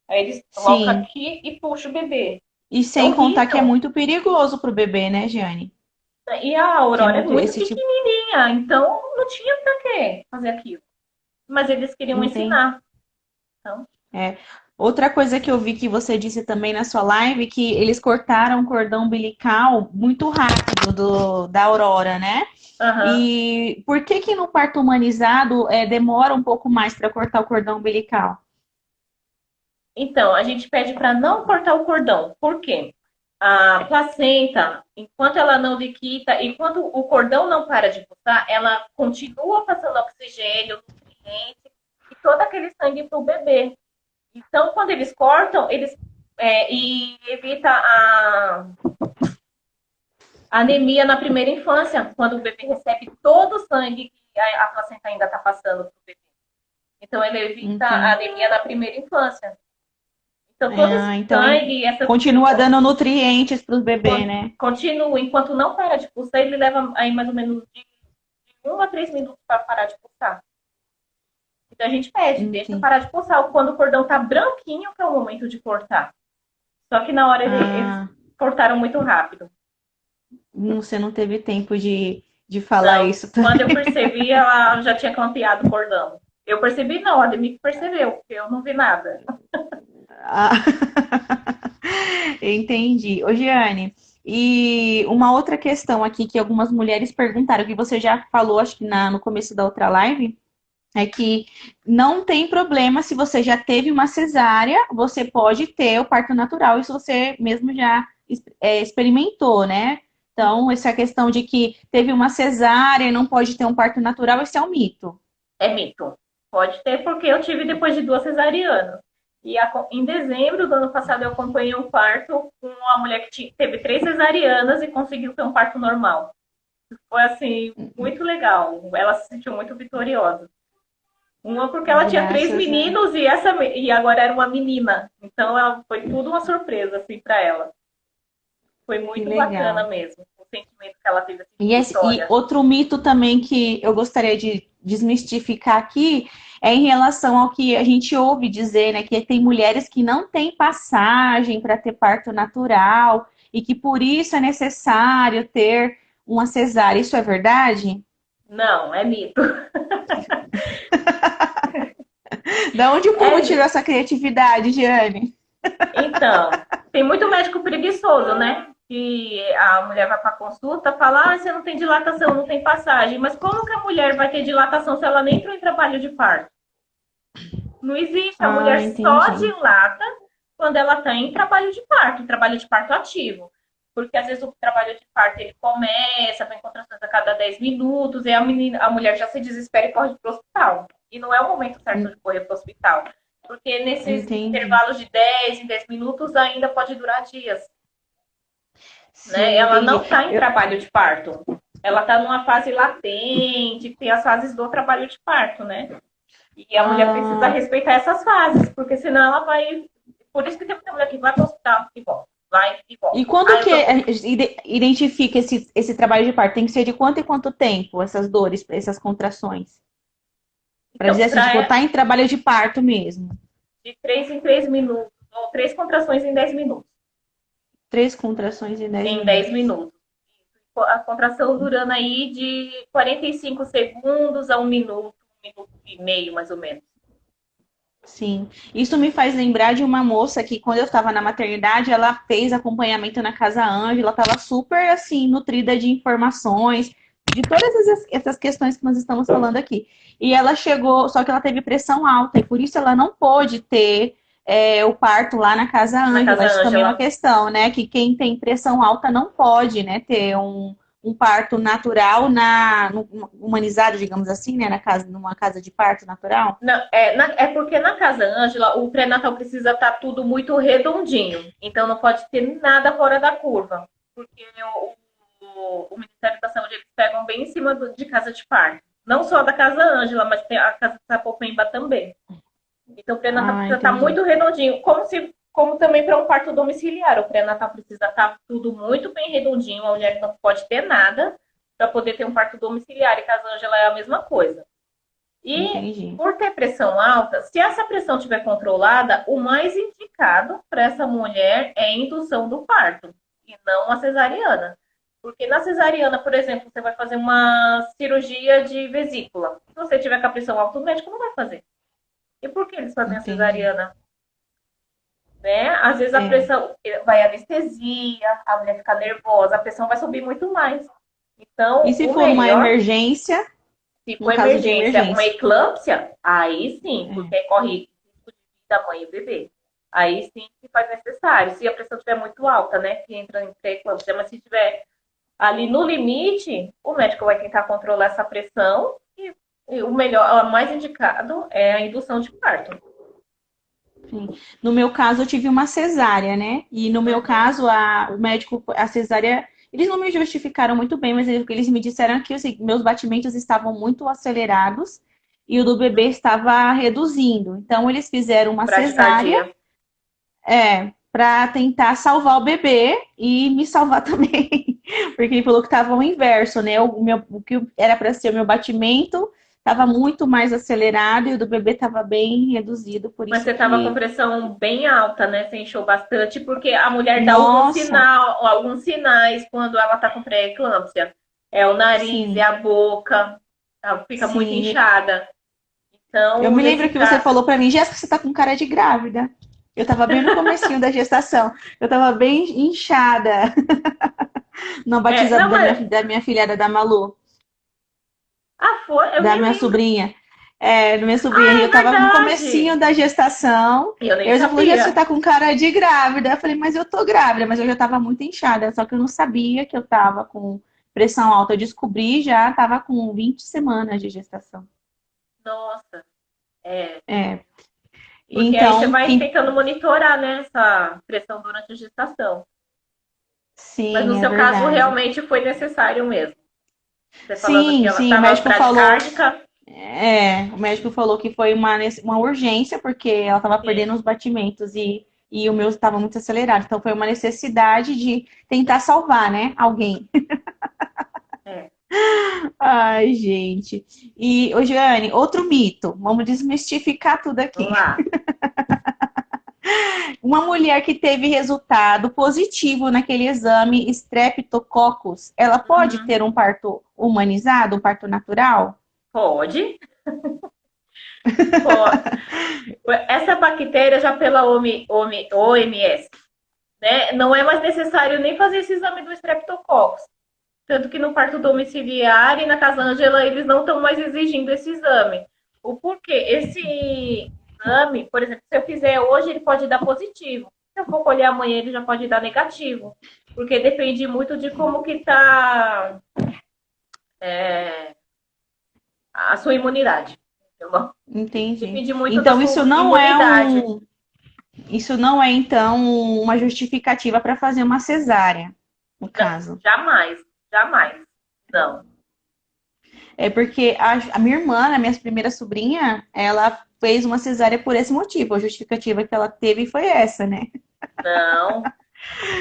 Aí eles colocam sim. aqui e puxa o bebê. E É sem contar que é horrível. muito perigoso pro bebê, né, Jane? E a Que é Aurora é muito muito esse tipo. pequenininha, então não tinha pra que fazer aquilo. Mas eles queriam Não tem. ensinar. Então, É. Outra coisa que eu vi que você disse também na sua live, que eles cortaram o cordão umbilical muito rápido da Aurora, né? aham. E por que que no parto humanizado demora um pouco mais para cortar o cordão umbilical? Então, a gente pede para não cortar o cordão. Por quê? A placenta, enquanto ela não liquida, enquanto o cordão não para de pulsar, ela continua passando oxigênio, nutrientes e todo aquele sangue para o bebê. Então, quando eles cortam, eles e evita a anemia na primeira infância, quando o bebê recebe todo o sangue que a placenta ainda está passando para o bebê. Então, ele evita a Entendi. anemia na primeira infância. Então, todo esse Então ele sangue, essa continua dando nutrientes para os bebês, né? continua, enquanto não para de pulsar, ele leva aí mais ou menos de 1 a 3 minutos para parar de pulsar. Então a gente pede, deixa Entendi. parar de pulsar. Quando o cordão tá branquinho, que é o momento de cortar. Só que na hora eles Ah, cortaram muito rápido. você não teve tempo de falar Não, isso quando eu também. percebi, ela já tinha clampeado o cordão. Eu percebi, não, a Demi que percebeu, porque eu não vi nada. Ah, entendi. Ô, Giane, e uma outra questão aqui que algumas mulheres perguntaram, que você já falou, acho que no começo da outra live, é que não tem problema se você já teve uma cesárea, você pode ter o parto natural, isso você mesmo já experimentou, né? Então, essa questão de que teve uma cesárea e não pode ter um parto natural, esse é um mito. É mito. Pode ter, porque eu tive depois de 2 cesarianas. E em dezembro do ano passado eu acompanhei um parto com uma mulher que teve 3 cesarianas e conseguiu ter um parto normal. Foi assim, muito legal. Ela se sentiu muito vitoriosa. Uma porque ela tinha três Graças a meninos e agora era uma menina. Então foi tudo uma surpresa assim para ela. Foi que muito bacana legal. mesmo o sentimento que ela teve assim, de E vitória. outro mito também que eu gostaria de desmistificar aqui é em relação ao que a gente ouve dizer, né? Que tem mulheres que não têm passagem para ter parto natural e que por isso é necessário ter uma cesárea. Isso é verdade? Não, é mito. Da onde o povo É tirou mito. essa criatividade, Giane? Então, tem muito médico preguiçoso, né? Que a mulher vai para consulta, fala, você não tem dilatação, não tem passagem. Mas como que a mulher vai ter dilatação se ela nem entrou em trabalho de parto? Não existe. A mulher Ah, só entendi. dilata quando ela está em trabalho de parto ativo. Porque às vezes o trabalho de parto ele começa, vem contrações a cada 10 minutos, e a mulher já se desespera e corre para o hospital. E não é o momento certo de correr para o hospital. Porque nesses Entendi. intervalos de 10 em 10 minutos ainda pode durar dias. Né? Sim, Ela entendi. não está em Eu, trabalho de parto. Ela está numa fase latente, tem as fases do trabalho de parto, né? E a mulher precisa ah, respeitar essas fases, porque senão ela vai. Por isso que tem muita mulher que vai para o hospital e volta. Vai e e volta. quando Ah, eu que tô com. identifica esse trabalho de parto? Tem que ser de quanto em quanto tempo essas dores, essas contrações? Para Então, dizer assim, tipo, tá em trabalho de parto mesmo. de 3 em 3 minutos, ou 3 contrações em 10 minutos. 3 contrações em dez Em 10 minutos. minutos. A contração durando aí de 45 segundos a 1 minuto e meio, mais ou menos. Sim. Isso me faz lembrar de uma moça que, quando eu estava na maternidade, ela fez acompanhamento na Casa Ângela, estava super, assim, nutrida de informações, de todas essas questões que nós estamos falando aqui. E ela chegou, só que ela teve pressão alta, e por isso ela não pôde ter o parto lá na Casa Na Ângela. Casa Isso também é uma Ângela. questão, né? Que quem tem pressão alta não pode, né, ter um parto natural humanizado, digamos assim, né? Numa casa de parto natural? Não, é porque na Casa Ângela o pré-natal precisa estar tudo muito redondinho. Então não pode ter nada fora da curva. Porque o Ministério da Saúde eles pegam bem em cima de casa de parto. Não só da Casa Ângela, mas tem a Casa de Sapopemba também. Então o pré-natal Ah, precisa estar entendi. muito redondinho. Como também para um parto domiciliar. O pré-natal precisa estar tudo muito bem redondinho. A mulher não pode ter nada para poder ter um parto domiciliar. E Casa Ângela é a mesma coisa. E Entendi. por ter pressão alta, se essa pressão estiver controlada, o mais indicado para essa mulher é a indução do parto e não a cesariana. Porque na cesariana, por exemplo, você vai fazer uma cirurgia de vesícula. Se você tiver com a pressão alta, o médico não vai fazer. E por que eles fazem a Entendi. cesariana? Né? Às vezes a É. pressão vai anestesia, a mulher fica nervosa, a pressão vai subir muito mais. E Então, se o for numa melhor emergência, se for no caso de emergência, uma emergência? eclâmpsia, aí sim, É. porque corre risco de vida da mãe e bebê. Aí sim se faz necessário. Se a pressão estiver muito alta, né? Que entra em pré-eclâmpsia, mas se estiver ali no limite, o médico vai tentar controlar essa pressão e o melhor, o mais indicado é a indução de parto. Sim. No meu caso, eu tive uma cesárea, né? E no meu Uhum. caso, o médico, a cesárea, eles não me justificaram muito bem, mas eles me disseram que assim, meus batimentos estavam muito acelerados e o do bebê estava reduzindo. Então, eles fizeram uma cesárea, Bradicardia. para tentar salvar o bebê e me salvar também. Porque ele falou que estava o inverso, né? O que era para ser o meu batimento estava muito mais acelerado e o do bebê estava bem reduzido, por Mas isso você estava com que, pressão bem alta, né? Você inchou bastante, porque a mulher dá algum nossa, sinal, alguns sinais quando ela está com pré-eclâmpsia. É o nariz, é sim, a boca, ela fica muito sim. inchada. Eu Então, me nesse lembro que você caso. falou para mim, Jéssica, você tá com cara de grávida. Eu tava bem no comecinho da gestação. Eu tava bem inchada no batizado Não, mas. da minha filhada da Malu, Ah, foi? Eu da nem minha lembro. sobrinha. É, da minha sobrinha. Ah, E é eu tava no verdade! comecinho da gestação. Eu E nem aí você falou, Jéssica, você sabia. tá com cara de grávida. Eu falei, mas eu tô grávida, mas eu já tava muito inchada. Só que eu não sabia que eu tava com pressão alta. Eu descobri já, tava com 20 semanas de gestação. Nossa, é. É. Porque aí você Então, vai tentando monitorar, né, essa pressão durante a gestação. Mas no sim, é seu caso, verdade. realmente foi necessário mesmo. Você falando que Sim, ela sim, estava bradicárdica. o médico falou que foi uma urgência, porque ela estava Sim. perdendo os batimentos e o meu estava muito acelerado. Então foi uma necessidade de tentar salvar, né? Alguém. É. Ai, gente. E, ô, Joane, outro mito. Vamos desmistificar tudo Vamos aqui. lá. Uma mulher que teve resultado positivo naquele exame Streptococcus, ela pode Uhum. ter um parto humanizado, um parto natural? Pode. Pode. Essa bactéria já pela OMS, né? Não é mais necessário nem fazer esse exame do Streptococcus. Tanto que no parto domiciliar e na Casa Ângela eles não estão mais exigindo esse exame. O porquê? Esse exame, por exemplo, se eu fizer hoje, ele pode dar positivo. Se eu for colher amanhã, ele já pode dar negativo. Porque depende muito de como que está a sua imunidade. Tá. Entendi. Depende muito da Então sua imunidade. isso não é então uma justificativa para fazer uma cesárea, no Não, caso. jamais, jamais. Não, É porque a minha irmã, a minha primeira sobrinha, ela fez uma cesárea por esse motivo. A justificativa que ela teve foi essa, né? não.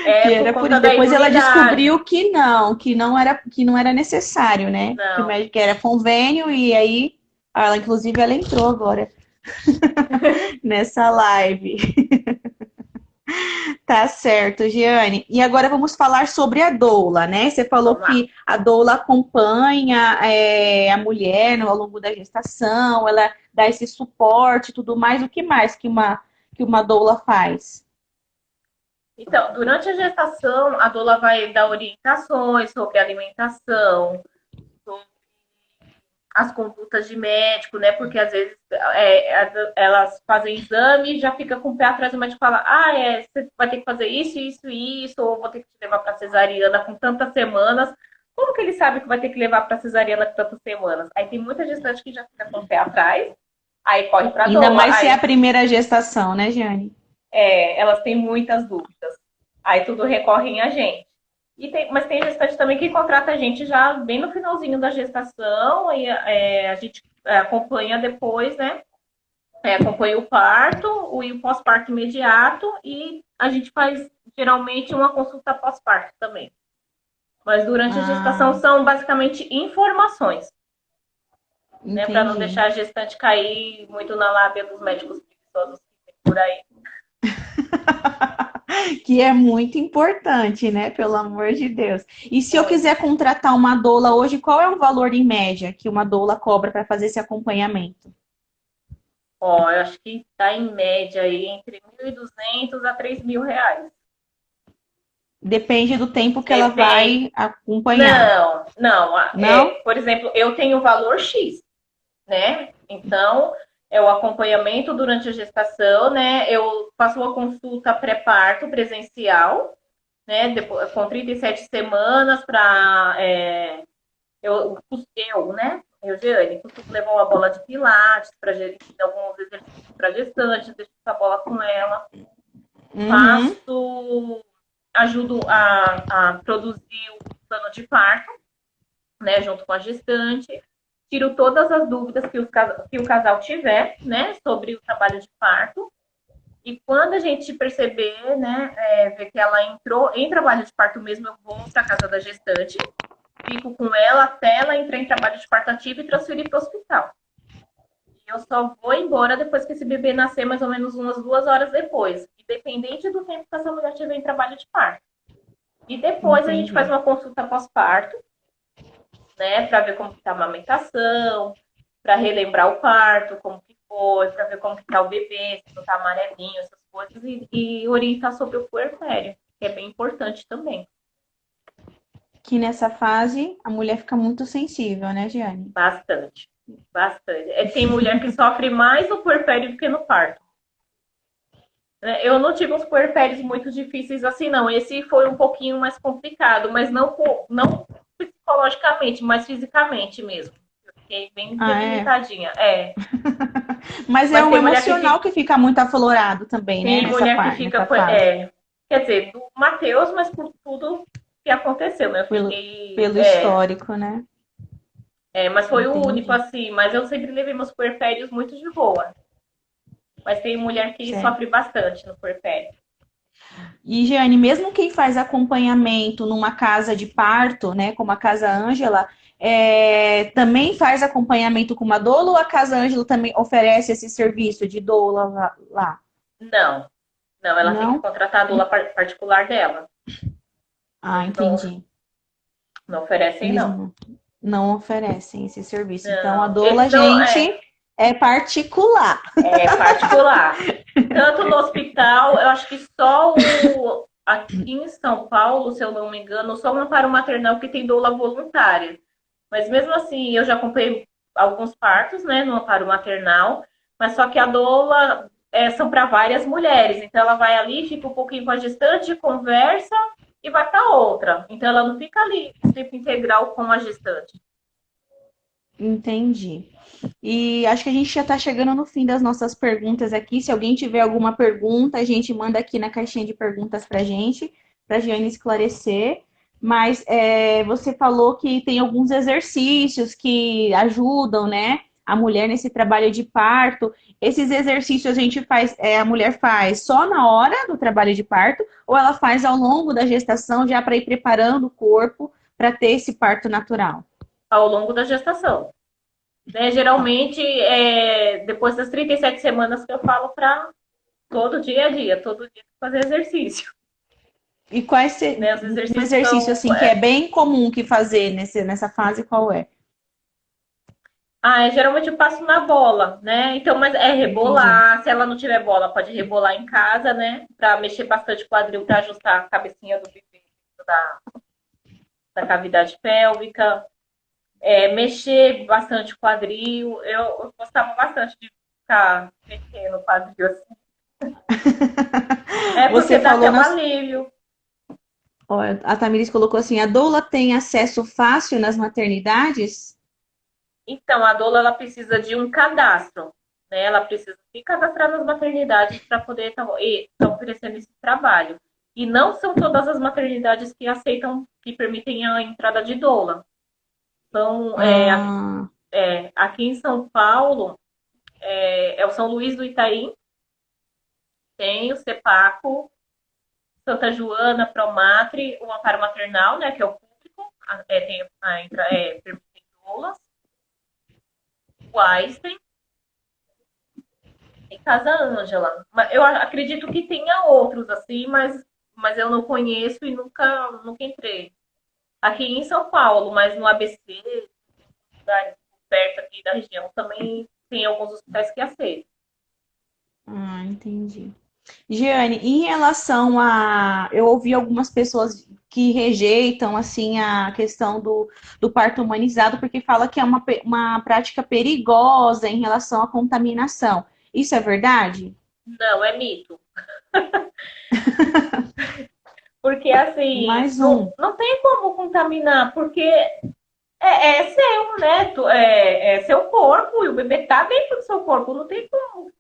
É Que por era por conta isso. da Depois ela imunidade. descobriu que não era necessário, né? Que o Não. médico era convênio e aí ela, inclusive, ela entrou agora nessa live. Tá certo, Giane. E agora vamos falar sobre a doula, né? Você falou Vamos lá. que a doula acompanha a mulher ao longo da gestação, ela dá esse suporte e tudo mais. O que mais que uma doula faz? Então, durante a gestação, a doula vai dar orientações sobre alimentação, sobre as condutas de médico, né? Porque às vezes elas fazem exame e já fica com o pé atrás, o médico fala: você vai ter que fazer isso, isso e isso, ou vou ter que te levar para cesariana com tantas semanas. Como que ele sabe que vai ter que levar para cesariana com tantas semanas? Aí tem muita gestante que já fica com o pé atrás, aí corre para a Ainda doula, mais se é a aí primeira gestação, né, Jane? elas têm muitas dúvidas. Aí tudo recorrem a gente. Mas tem gestante também que contrata a gente já bem no finalzinho da gestação, e a gente acompanha depois, né? Acompanha o parto, o pós-parto imediato, e a gente faz geralmente uma consulta pós-parto também. Mas durante a gestação Ah, são basicamente informações, né? Para não entendi. deixar a gestante cair muito na lábia dos médicos preguiçosos que tem por aí. Que é muito importante, né? Pelo amor de Deus. E se eu Muito. quiser contratar uma doula hoje, qual é o valor em média que uma doula cobra para fazer esse acompanhamento? Ó, eu acho que está em média aí entre 1.200 a 3.000 reais. Depende do tempo que ela Depende. vai acompanhar, Não, não. não? Por exemplo, eu tenho o valor X, né? Então, é o acompanhamento durante a gestação, né? Eu faço uma consulta pré-parto presencial, né? Depois, com 37 semanas para né? Eu, Jeane, costumo levar uma bola de pilates para alguns exercícios para gestante, deixo essa bola com ela. Uhum. Faço, ajudo a produzir o plano de parto, né? Junto com a gestante. Tiro todas as dúvidas que o casal tiver, né? Sobre o trabalho de parto. E quando a gente perceber, né, ver que ela entrou em trabalho de parto mesmo, eu vou para casa da gestante, fico com ela até ela entrar em trabalho de parto ativo e transferir para o hospital. E eu só vou embora depois que esse bebê nascer, mais ou menos umas 2 horas depois, independente do tempo que essa mulher tiver em trabalho de parto. E depois a gente faz Entendi. uma consulta pós-parto, né, para ver como está a amamentação, para relembrar o parto, como que foi, para ver como que tá o bebê, se não está amarelinho, essas coisas, e orientar sobre o puerpério, que é bem importante também. Que nessa fase a mulher fica muito sensível, né, Giane? Bastante. Bastante. Tem mulher que sofre mais no puerpério do que no parto. Né? Eu não tive uns puerpérios muito difíceis assim, não. Esse foi um pouquinho mais complicado, mas não psicologicamente, mas fisicamente mesmo. Eu fiquei bem Ah, é. debilitadinha. Mas é Mas um tem mulher que emocional fica, que fica muito aflorado também, né, tem mulher que fica nessa fase. quer dizer, do Matheus, mas por tudo que aconteceu, né? Eu Pelo, fiquei. pelo histórico, né? Mas foi o único, Entendi. assim. Mas eu sempre levei meus puerpérios muito de boa. Mas tem mulher que Certo. sofre bastante no puerpério. E, Jeane, mesmo quem faz acompanhamento numa casa de parto, né, como a Casa Ângela, também faz acompanhamento com uma doula ou a Casa Ângela também oferece esse serviço de doula lá? Não, não, ela tem que Não? contratar a doula particular dela. Ah, Eles entendi. não oferecem, Eles não. não oferecem esse serviço. Então, a Não, doula, eles não. gente, é particular. É particular. Tanto no hospital, eu acho que só aqui em São Paulo, se eu não me engano, só um amparo maternal que tem doula voluntária. Mas mesmo assim, eu já acompanhei alguns partos, né, no amparo maternal, mas só que a doula são para várias mulheres. Então ela vai ali, fica um pouquinho com a gestante, conversa e vai para outra. Então ela não fica ali o tempo integral com a gestante. Entendi. E acho que a gente já está chegando no fim das nossas perguntas aqui. Se alguém tiver alguma pergunta, a gente manda aqui na caixinha de perguntas para a Giane esclarecer. Mas você falou que tem alguns exercícios que ajudam, né, a mulher nesse trabalho de parto. Esses exercícios a gente faz, a mulher faz só na hora do trabalho de parto, ou ela faz ao longo da gestação já para ir preparando o corpo para ter esse parto natural? Ao longo da gestação. Né? Tá. Geralmente, depois das 37 semanas que eu falo para todo dia a dia, todo dia fazer exercício. E Né? Os um exercícios exercício são. assim que é bem comum que fazer nessa fase, qual é? Geralmente eu passo na bola, né? Então, mas é Entendi. rebolar. Se ela não tiver bola, pode rebolar em casa, né? Para mexer bastante o quadril, para ajustar a cabecinha do bebê da cavidade pélvica. Mexer bastante o quadril. Eu gostava bastante de ficar mexendo o quadril assim. Você Porque dá falou até um nas. alívio. Ó, a Tamiris colocou assim: a doula tem acesso fácil nas maternidades? Então, a doula ela precisa de um cadastro, né? Ela precisa se cadastrar nas maternidades para poder estar oferecendo esse trabalho. E não são todas as maternidades que aceitam, que permitem a entrada de doula. Então, Ah, aqui em São Paulo, é o São Luís do Itaim, tem o CEPACO, Santa Joana, Promatre, o Amparo Maternal, né, que é o público, permitem doulas, o Einstein e Casa Ângela. Eu acredito que tenha outros, assim, mas eu não conheço e nunca entrei. Aqui em São Paulo, mas no ABC, lugares perto aqui da região, também tem alguns hospitais que aceitam. entendi. Giane, em relação a. Eu ouvi algumas pessoas que rejeitam assim a questão do parto humanizado porque fala que é uma prática perigosa em relação à contaminação. Isso é verdade? Não, é mito. Porque, assim, Mais um. não tem como contaminar, porque é seu, né? É seu corpo e o bebê tá dentro do seu corpo. Não tem como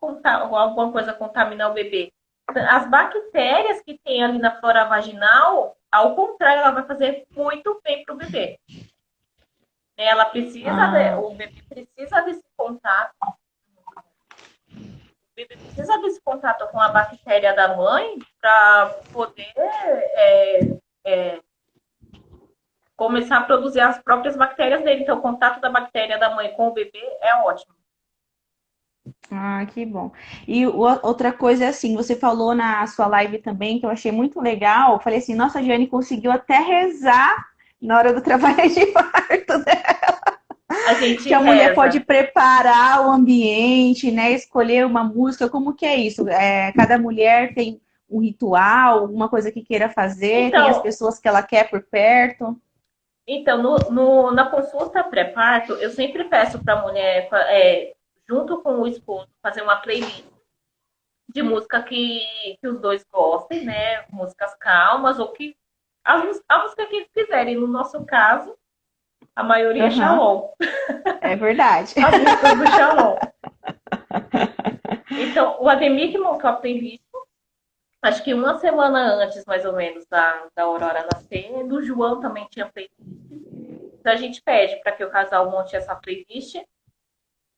alguma coisa contaminar o bebê. As bactérias que tem ali na flora vaginal, ao contrário, ela vai fazer muito bem para o bebê. Ela precisa, Ah, o bebê precisa desse contato. O bebê precisa desse contato com a bactéria da mãe para poder é, começar a produzir as próprias bactérias dele. Então, o contato da bactéria da mãe com o bebê é ótimo. que bom. E outra coisa é assim, você falou na sua live também, que eu achei muito legal. Eu falei assim, nossa, a Giane conseguiu até rezar na hora do trabalho de parto, né? A gente Que a mulher pode reza. preparar o ambiente, né? Escolher uma música, como que é isso? Cada mulher tem um ritual, alguma coisa que queira fazer, tem as Então, pessoas que ela quer por perto. então na consulta pré-parto, eu sempre peço para a mulher, junto com o esposo, fazer uma playlist de música que os dois gostem, né? Músicas calmas, ou que a música que eles quiserem. No nosso caso, a maioria é Aham, Shalom. é verdade. As músicas do Shalom. Então, o Ademir que montou a playlist, acho que uma semana antes, mais ou menos, da Aurora nascer, do João também tinha playlist. Então, a gente pede para que o casal monte essa playlist.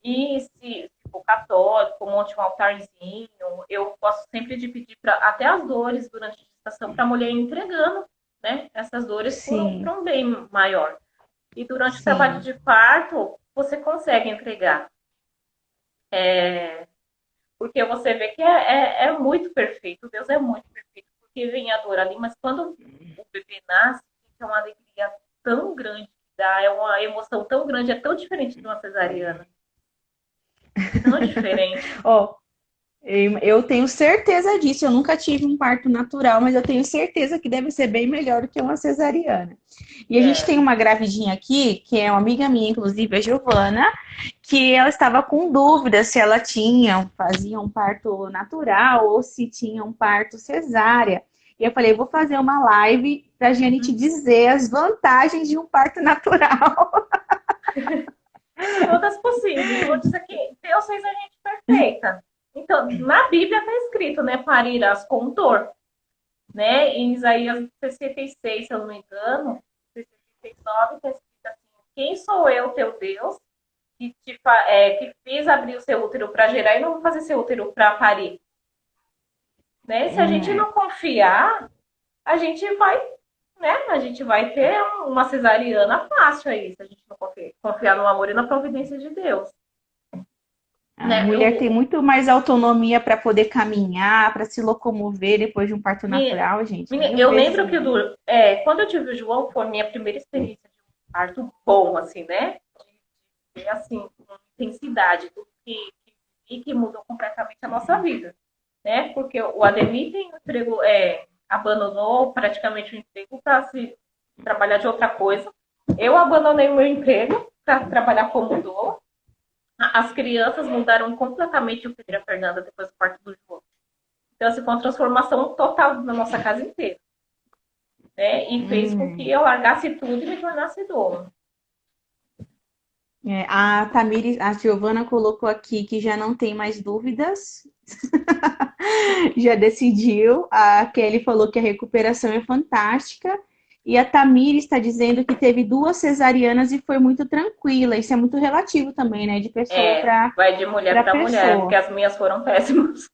E se for católico, monte um altarzinho. Eu posso sempre de pedir para até as dores durante a gestação para a mulher ir entregando, né? Essas dores Sim, pra um bem maior. E durante o trabalho sim. de parto, você consegue entregar. Porque você vê que é muito perfeito. Deus é muito perfeito. Porque vem a dor ali, mas quando o bebê nasce, é uma alegria tão grande que dá, é uma emoção tão grande, é tão diferente de uma cesariana. Tão diferente. Ó, eu tenho certeza disso. Eu nunca tive um parto natural, mas eu tenho certeza que deve ser bem melhor do que uma cesariana. E a gente É. tem uma gravidinha aqui, que é uma amiga minha, inclusive, a Giovana, que ela estava com dúvida se ela fazia um parto natural ou se tinha um parto cesárea. E eu falei, vou fazer uma live para a gente dizer as vantagens de um parto natural. Todas possíveis. Eu vou dizer que Deus fez a gente perfeita. Então, na Bíblia está escrito, né? Parirás com dor. Né? Em Isaías 66, se eu não me engano, 69, está escrito assim: Quem sou eu, teu Deus, que fiz abrir o seu útero para gerar e não vou fazer seu útero para parir? Né? Se a gente É, não confiar, a gente vai, né? A gente vai ter uma cesariana fácil aí, se a gente não confiar no amor e na providência de Deus. a Né? mulher tem muito mais autonomia para poder caminhar, para se locomover depois de um parto natural, gente. Mil Eu vezes lembro que melhor. quando eu tive o João, foi a minha primeira experiência de um parto bom, assim, né? De assim, com intensidade, tudo que mudou completamente a nossa vida, né? Porque o Ademir tem um emprego, abandonou praticamente o emprego para se trabalhar de outra coisa. Eu abandonei o meu emprego para trabalhar como doula. As crianças mudaram completamente o Pedro e a Fernanda depois do parto do João. Então, assim, foi uma transformação total na nossa casa inteira. né? E fez com que Hum. eu largasse tudo e me tornasse dona. É, a Tamires, a Giovana colocou aqui que já não tem mais dúvidas, já decidiu. A Kelly falou que a recuperação é fantástica. E a Tamires está dizendo que teve duas cesarianas e foi muito tranquila. Isso é muito relativo também, né? De pessoa É, vai de mulher para para mulher, porque pessoa. as minhas foram péssimas.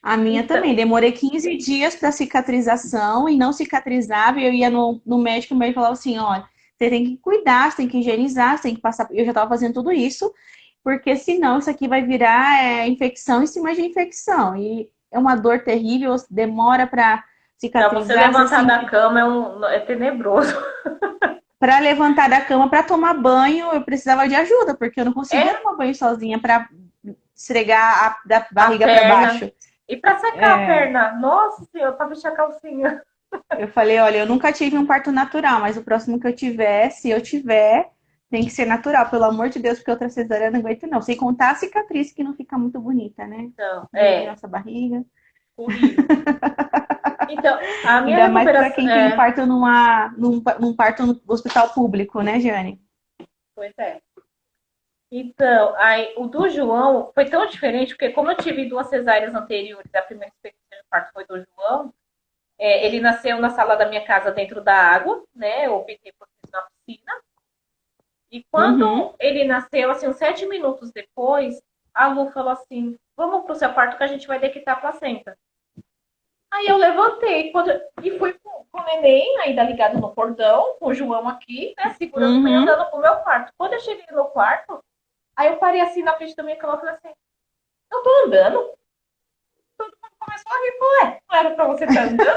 A minha Então, também. Demorei 15 dias para cicatrização e não cicatrizava. E eu ia no médico e o médico falava assim: olha, você tem que cuidar, você tem que higienizar, você tem que passar. Eu já estava fazendo tudo isso, porque senão isso aqui vai virar infecção em cima de infecção. E é uma dor terrível, demora para para você cicatrizar, você levantar da sente. cama é tenebroso. Para levantar da cama, para tomar banho, eu precisava de ajuda, porque eu não conseguia É tomar banho sozinha para esfregar da a barriga para perna. baixo. E para secar a perna, nossa senhora, para vestir a calcinha. Eu falei, olha, eu nunca tive um parto natural, mas o próximo que eu tiver, se eu tiver, tem que ser natural, pelo amor de Deus, porque outra cesárea eu não aguento, não. Sem contar a cicatriz que não fica muito bonita, né? Então, Divide nossa barriga. horrível. Então, a minha Ainda mais para recuperação. quem tem parto num parto no hospital público, né, Jane? Pois é. Então, aí, o do João foi tão diferente, porque como eu tive duas cesáreas anteriores, a primeira experiência de parto foi do João, ele nasceu na sala da minha casa dentro da água, né? Eu optei por isso na piscina. E Uhum. quando ele nasceu, assim, uns 7 minutos depois, a Lu falou assim: vamos pro seu quarto que a gente vai dequitar a placenta. Aí eu levantei e fui com o neném ainda ligado no cordão, com o João aqui, né, segurando e Uhum. andando pro meu quarto. Quando eu cheguei no quarto, aí eu parei assim na frente da minha cama e falei assim: eu tô andando? Todo mundo começou a rir, ué, não era pra você estar andando?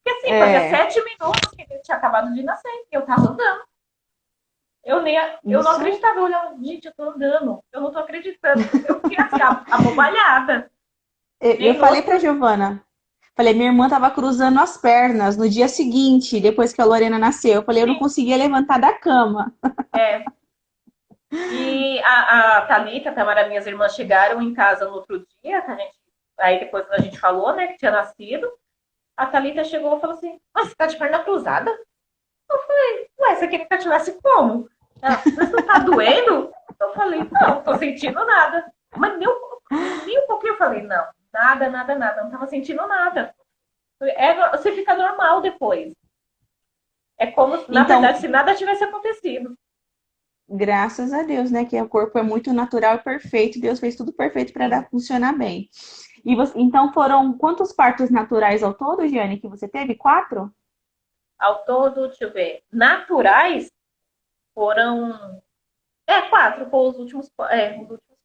Porque assim, fazia É, 7 minutos que ele tinha acabado de nascer e eu tava andando. Eu não isso. acreditava, eu olhava, gente, eu tô andando, eu não tô acreditando. Eu fiquei assim, abobalhada. Eu Nem no falei pra hospital. Giovana, falei, minha irmã tava cruzando as pernas no dia seguinte, depois que a Lorena nasceu. Eu falei, eu não conseguia levantar da cama. É, e a Thalita, a Tamara, minhas irmãs chegaram em casa no outro dia, que a gente, aí depois a gente falou, né, que tinha nascido. A Thalita chegou e falou assim: mas você tá de perna cruzada? Ué, você queria que eu tivesse como? Ela, mas não tá doendo? Eu falei: não, tô sentindo nada. Mas nem um pouquinho eu falei: não, nada, nada, nada, não tava sentindo nada. Você fica normal depois. É como, na Então, verdade, se nada tivesse acontecido. graças a Deus, né? Que o corpo é muito natural e perfeito. Deus fez tudo perfeito para Sim. dar funcionar bem. E então foram quantos partos naturais ao todo, Giane, que você teve? Quatro? Ao todo, deixa eu ver, naturais foram. Quatro, foi os últimos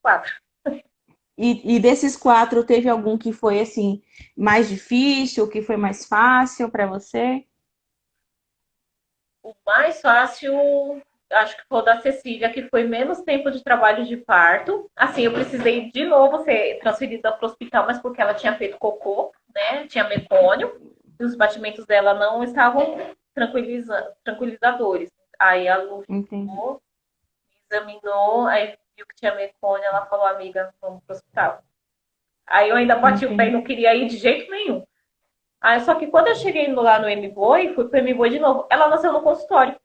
quatro. E desses quatro, teve algum que foi assim mais difícil, que foi mais fácil para você? O mais fácil, acho que foi o da Cecília, que foi menos tempo de trabalho de parto. Assim, eu precisei de novo ser transferida para o hospital, mas porque ela tinha feito cocô, né? Tinha mecônio, e os batimentos dela não estavam tranquilizadores. Aí a Lu Entendi. chegou, examinou, aí viu que tinha mecônio, ela falou, amiga, vamos para o hospital. Aí eu ainda bati o pé e Entendi. não queria ir de jeito nenhum. Aí, só que quando eu cheguei lá no M-Boy, fui pro M-Boy de novo, ela nasceu no consultório.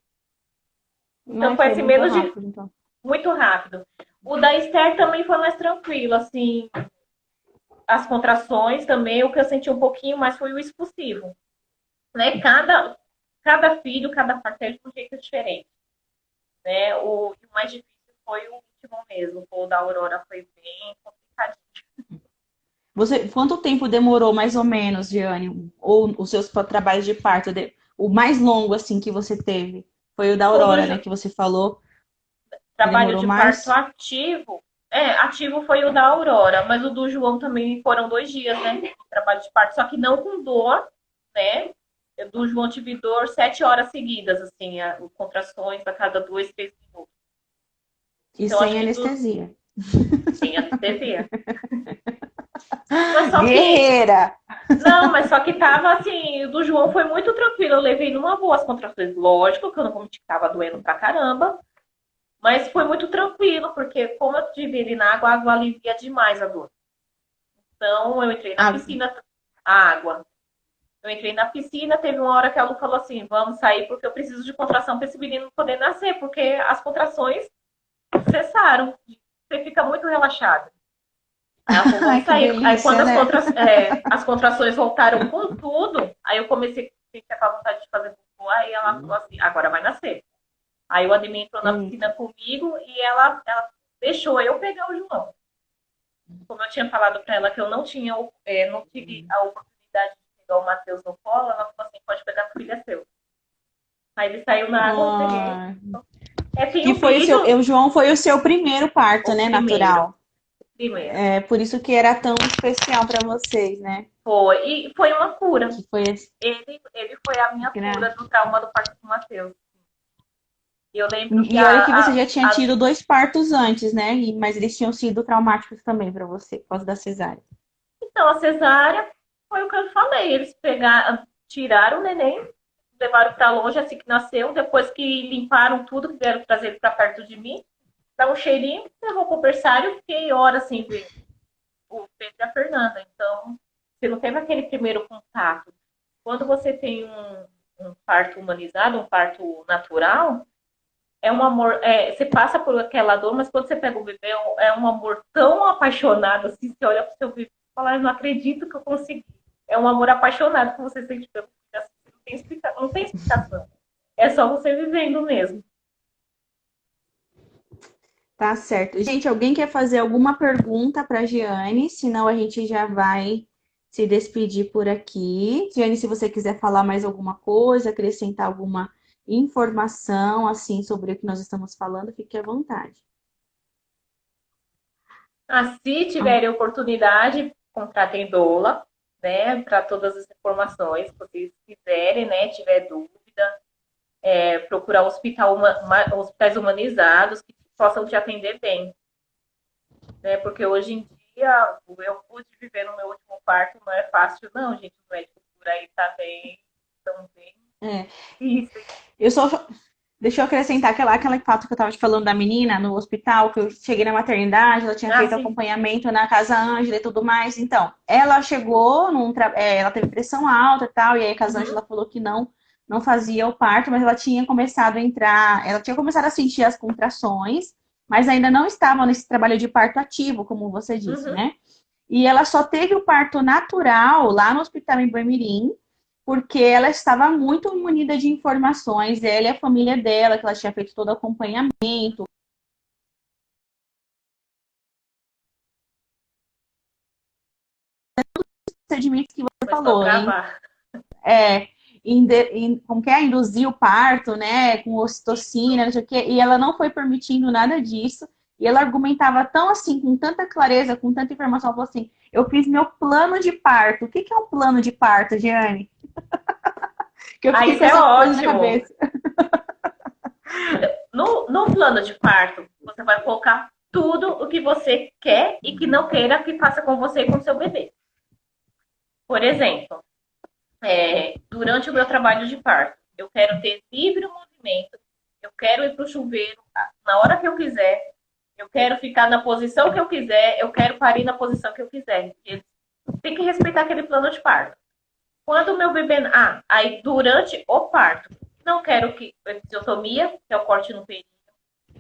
Então Ai, foi foi assim, muito menos de rápido, então. muito rápido. O da Esther também foi mais tranquilo, assim, as contrações também, o que eu senti um pouquinho mais foi o expulsivo, né? Cada filho, cada parceiro de um jeito diferente, né? O mais difícil foi o último mesmo, o da Aurora foi bem complicadinho. Quanto tempo demorou, mais ou menos, Giane? Ou os seus trabalhos de parto, o mais longo, assim, que você teve? Foi o da O do Aurora, né, que você falou, que trabalho demorou de parto mais? ativo, ativo foi o da Aurora, mas o do João também foram 2 dias, né? De trabalho de parto, só que não com dor, né? Do João tive dor 7 horas seguidas, assim, contrações a cada 2, 3 minutos. E Então, acho sem que anestesia. sem anestesia. Mas só que, Guerreira! não, mas só que tava assim, o do João foi muito tranquilo. Eu levei numa boa as contrações. Lógico que eu não vou mentir que tava doendo pra caramba, mas foi muito tranquilo, porque como eu tive ele na água, a água alivia demais a dor. Então, eu entrei na Ah, piscina, a água. Eu entrei na piscina, teve uma hora que a Lu falou assim, vamos sair porque eu preciso de contração para esse menino poder nascer, porque as contrações cessaram. Você fica muito relaxado. Aí ela falou, Ai, vamos que sair. Aí quando delícia, né? as contrações voltaram com tudo, aí eu comecei a ter aquela vontade de fazer cocô, aí ela falou assim, agora vai nascer. Aí o Ademir entrou na Eita. piscina comigo e ela deixou eu pegar o João. Como eu tinha falado para ela que eu não tinha, não tive a oportunidade de pegar o Matheus no colo, ela falou assim, pode pegar, que o filho é seu. Aí ele saiu na água, eu peguei. Ah, Tem que um foi o seu, vídeo, o João foi o seu primeiro parto, o né, primeiro, natural. primeiro. É por isso que era tão especial para vocês, né? Foi, e foi uma cura. Que foi esse, Ele foi a minha né? cura do trauma do parto do Matheus. E eu lembro que E olha que você já tinha tido 2 partos antes, né? Mas eles tinham sido traumáticos também para você, por causa da cesárea. então a cesárea foi o que eu falei. Eles pegaram, tiraram o neném, levaram para longe assim que nasceu. Depois que limparam tudo, que vieram trazer ele para perto de mim, dá um cheirinho, levou pro berçário, fiquei horas sem ver o Pedro e a Fernanda. Então, você não teve aquele primeiro contato. Quando você tem um parto humanizado, um parto natural, é um amor. Você passa por aquela dor, mas quando você pega o bebê, é um amor tão apaixonado assim. Você olha pro seu bebê e fala, eu não acredito que eu consegui. É um amor apaixonado que você sente pelo filho. Não tem explicação. É só você vivendo mesmo. Tá certo. Gente, alguém quer fazer alguma pergunta para Giane? Senão a gente já vai se despedir por aqui. Giane, se você quiser falar mais alguma coisa, acrescentar alguma informação assim sobre o que nós estamos falando, fique à vontade. Se Ah, tiverem oportunidade, contratem doula, né, para todas as informações, se vocês quiserem, né, tiver dúvida, procurar hospitais humanizados que possam te atender bem, né, porque hoje em dia eu pude viver no meu último parto, não é fácil não, gente, os médicos por aí estão bem é. difíceis. Eu só Deixa eu acrescentar aquele fato que eu estava te falando da menina no hospital, que eu cheguei na maternidade, ela tinha feito Sim. acompanhamento na Casa Ângela e tudo mais. Então, ela chegou, ela teve pressão alta e tal, e aí a Casa Uhum, Ângela falou que não fazia o parto, mas ela tinha começado a entrar, ela tinha começado a sentir as contrações, mas ainda não estava nesse trabalho de parto ativo, como você disse, uhum. né? E ela só teve o parto natural lá no hospital em Boimirim, porque ela estava muito munida de informações, ela e a família dela, que ela tinha feito todo o acompanhamento, procedimentos que você Começou a falou, hein? travar. É, como que é? Induzir o parto, né? Com ocitocina, não sei o quê, e ela não foi permitindo nada disso. E ela argumentava tão assim, com tanta clareza, com tanta informação, ela falou assim: eu fiz meu plano de parto. O que é um plano de parto, Giane? Que eu fiquei Isso com é essa coisa na ótimo. cabeça. Então, no plano de parto, você vai colocar tudo o que você quer e que não queira que faça com você e com seu bebê. Por exemplo, durante o meu trabalho de parto, eu quero ter livre movimento, eu quero ir para o chuveiro na hora que eu quiser, eu quero ficar na posição que eu quiser, eu quero parir na posição que eu quiser. Tem que respeitar aquele plano de parto. Quando o meu bebê. Aí durante o parto, não quero que episiotomia, que é o corte no peito.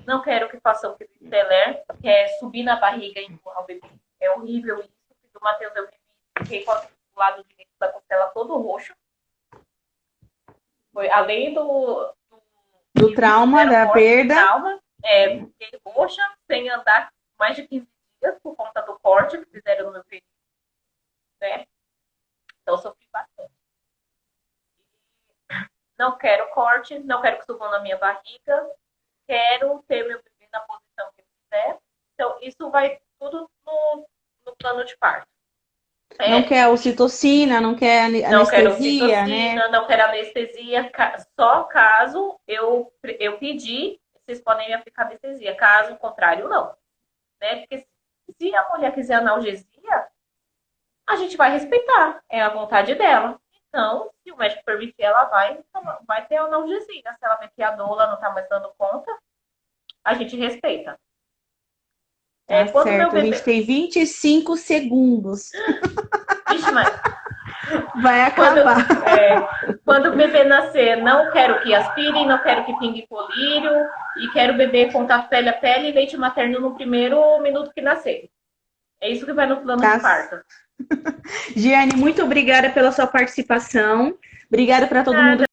Não quero que faça o Teler, que é subir na barriga e empurrar o bebê. É horrível isso. Do Matheus eu fiquei com o lado direito da costela todo roxo. Foi além Do que trauma, fizeram da corte, do perda. trauma, fiquei roxa, sem andar mais de 15 dias por conta do corte que fizeram no meu peito, né? Então eu sofri bastante. Não quero corte, não quero que subam na minha barriga, quero ter meu bebê na posição que eu quiser. Então, isso vai tudo no plano de parto. Não É, quer ocitocina, não quer não quero anestesia, né? ocitocina, não quero anestesia, só caso eu pedir, vocês podem me aplicar anestesia. Caso contrário, não. Né? Porque se a mulher quiser analgesia, a gente vai respeitar, é a vontade dela. Então, se o médico permitir, ela vai ter analgesia. Se ela ver que a doula não está mais dando conta, a gente respeita. Tá Quando meu certo. A gente bebê. tem 25 segundos. Vixe, mas Vai Quando, acabar. quando o bebê nascer, não quero que aspire, não quero que pingue colírio, e quero bebê contato pele a pele e leite materno no primeiro minuto que nascer. É isso que vai no plano de Tá. parto. Giane, muito obrigada pela sua participação. Obrigada para todo mundo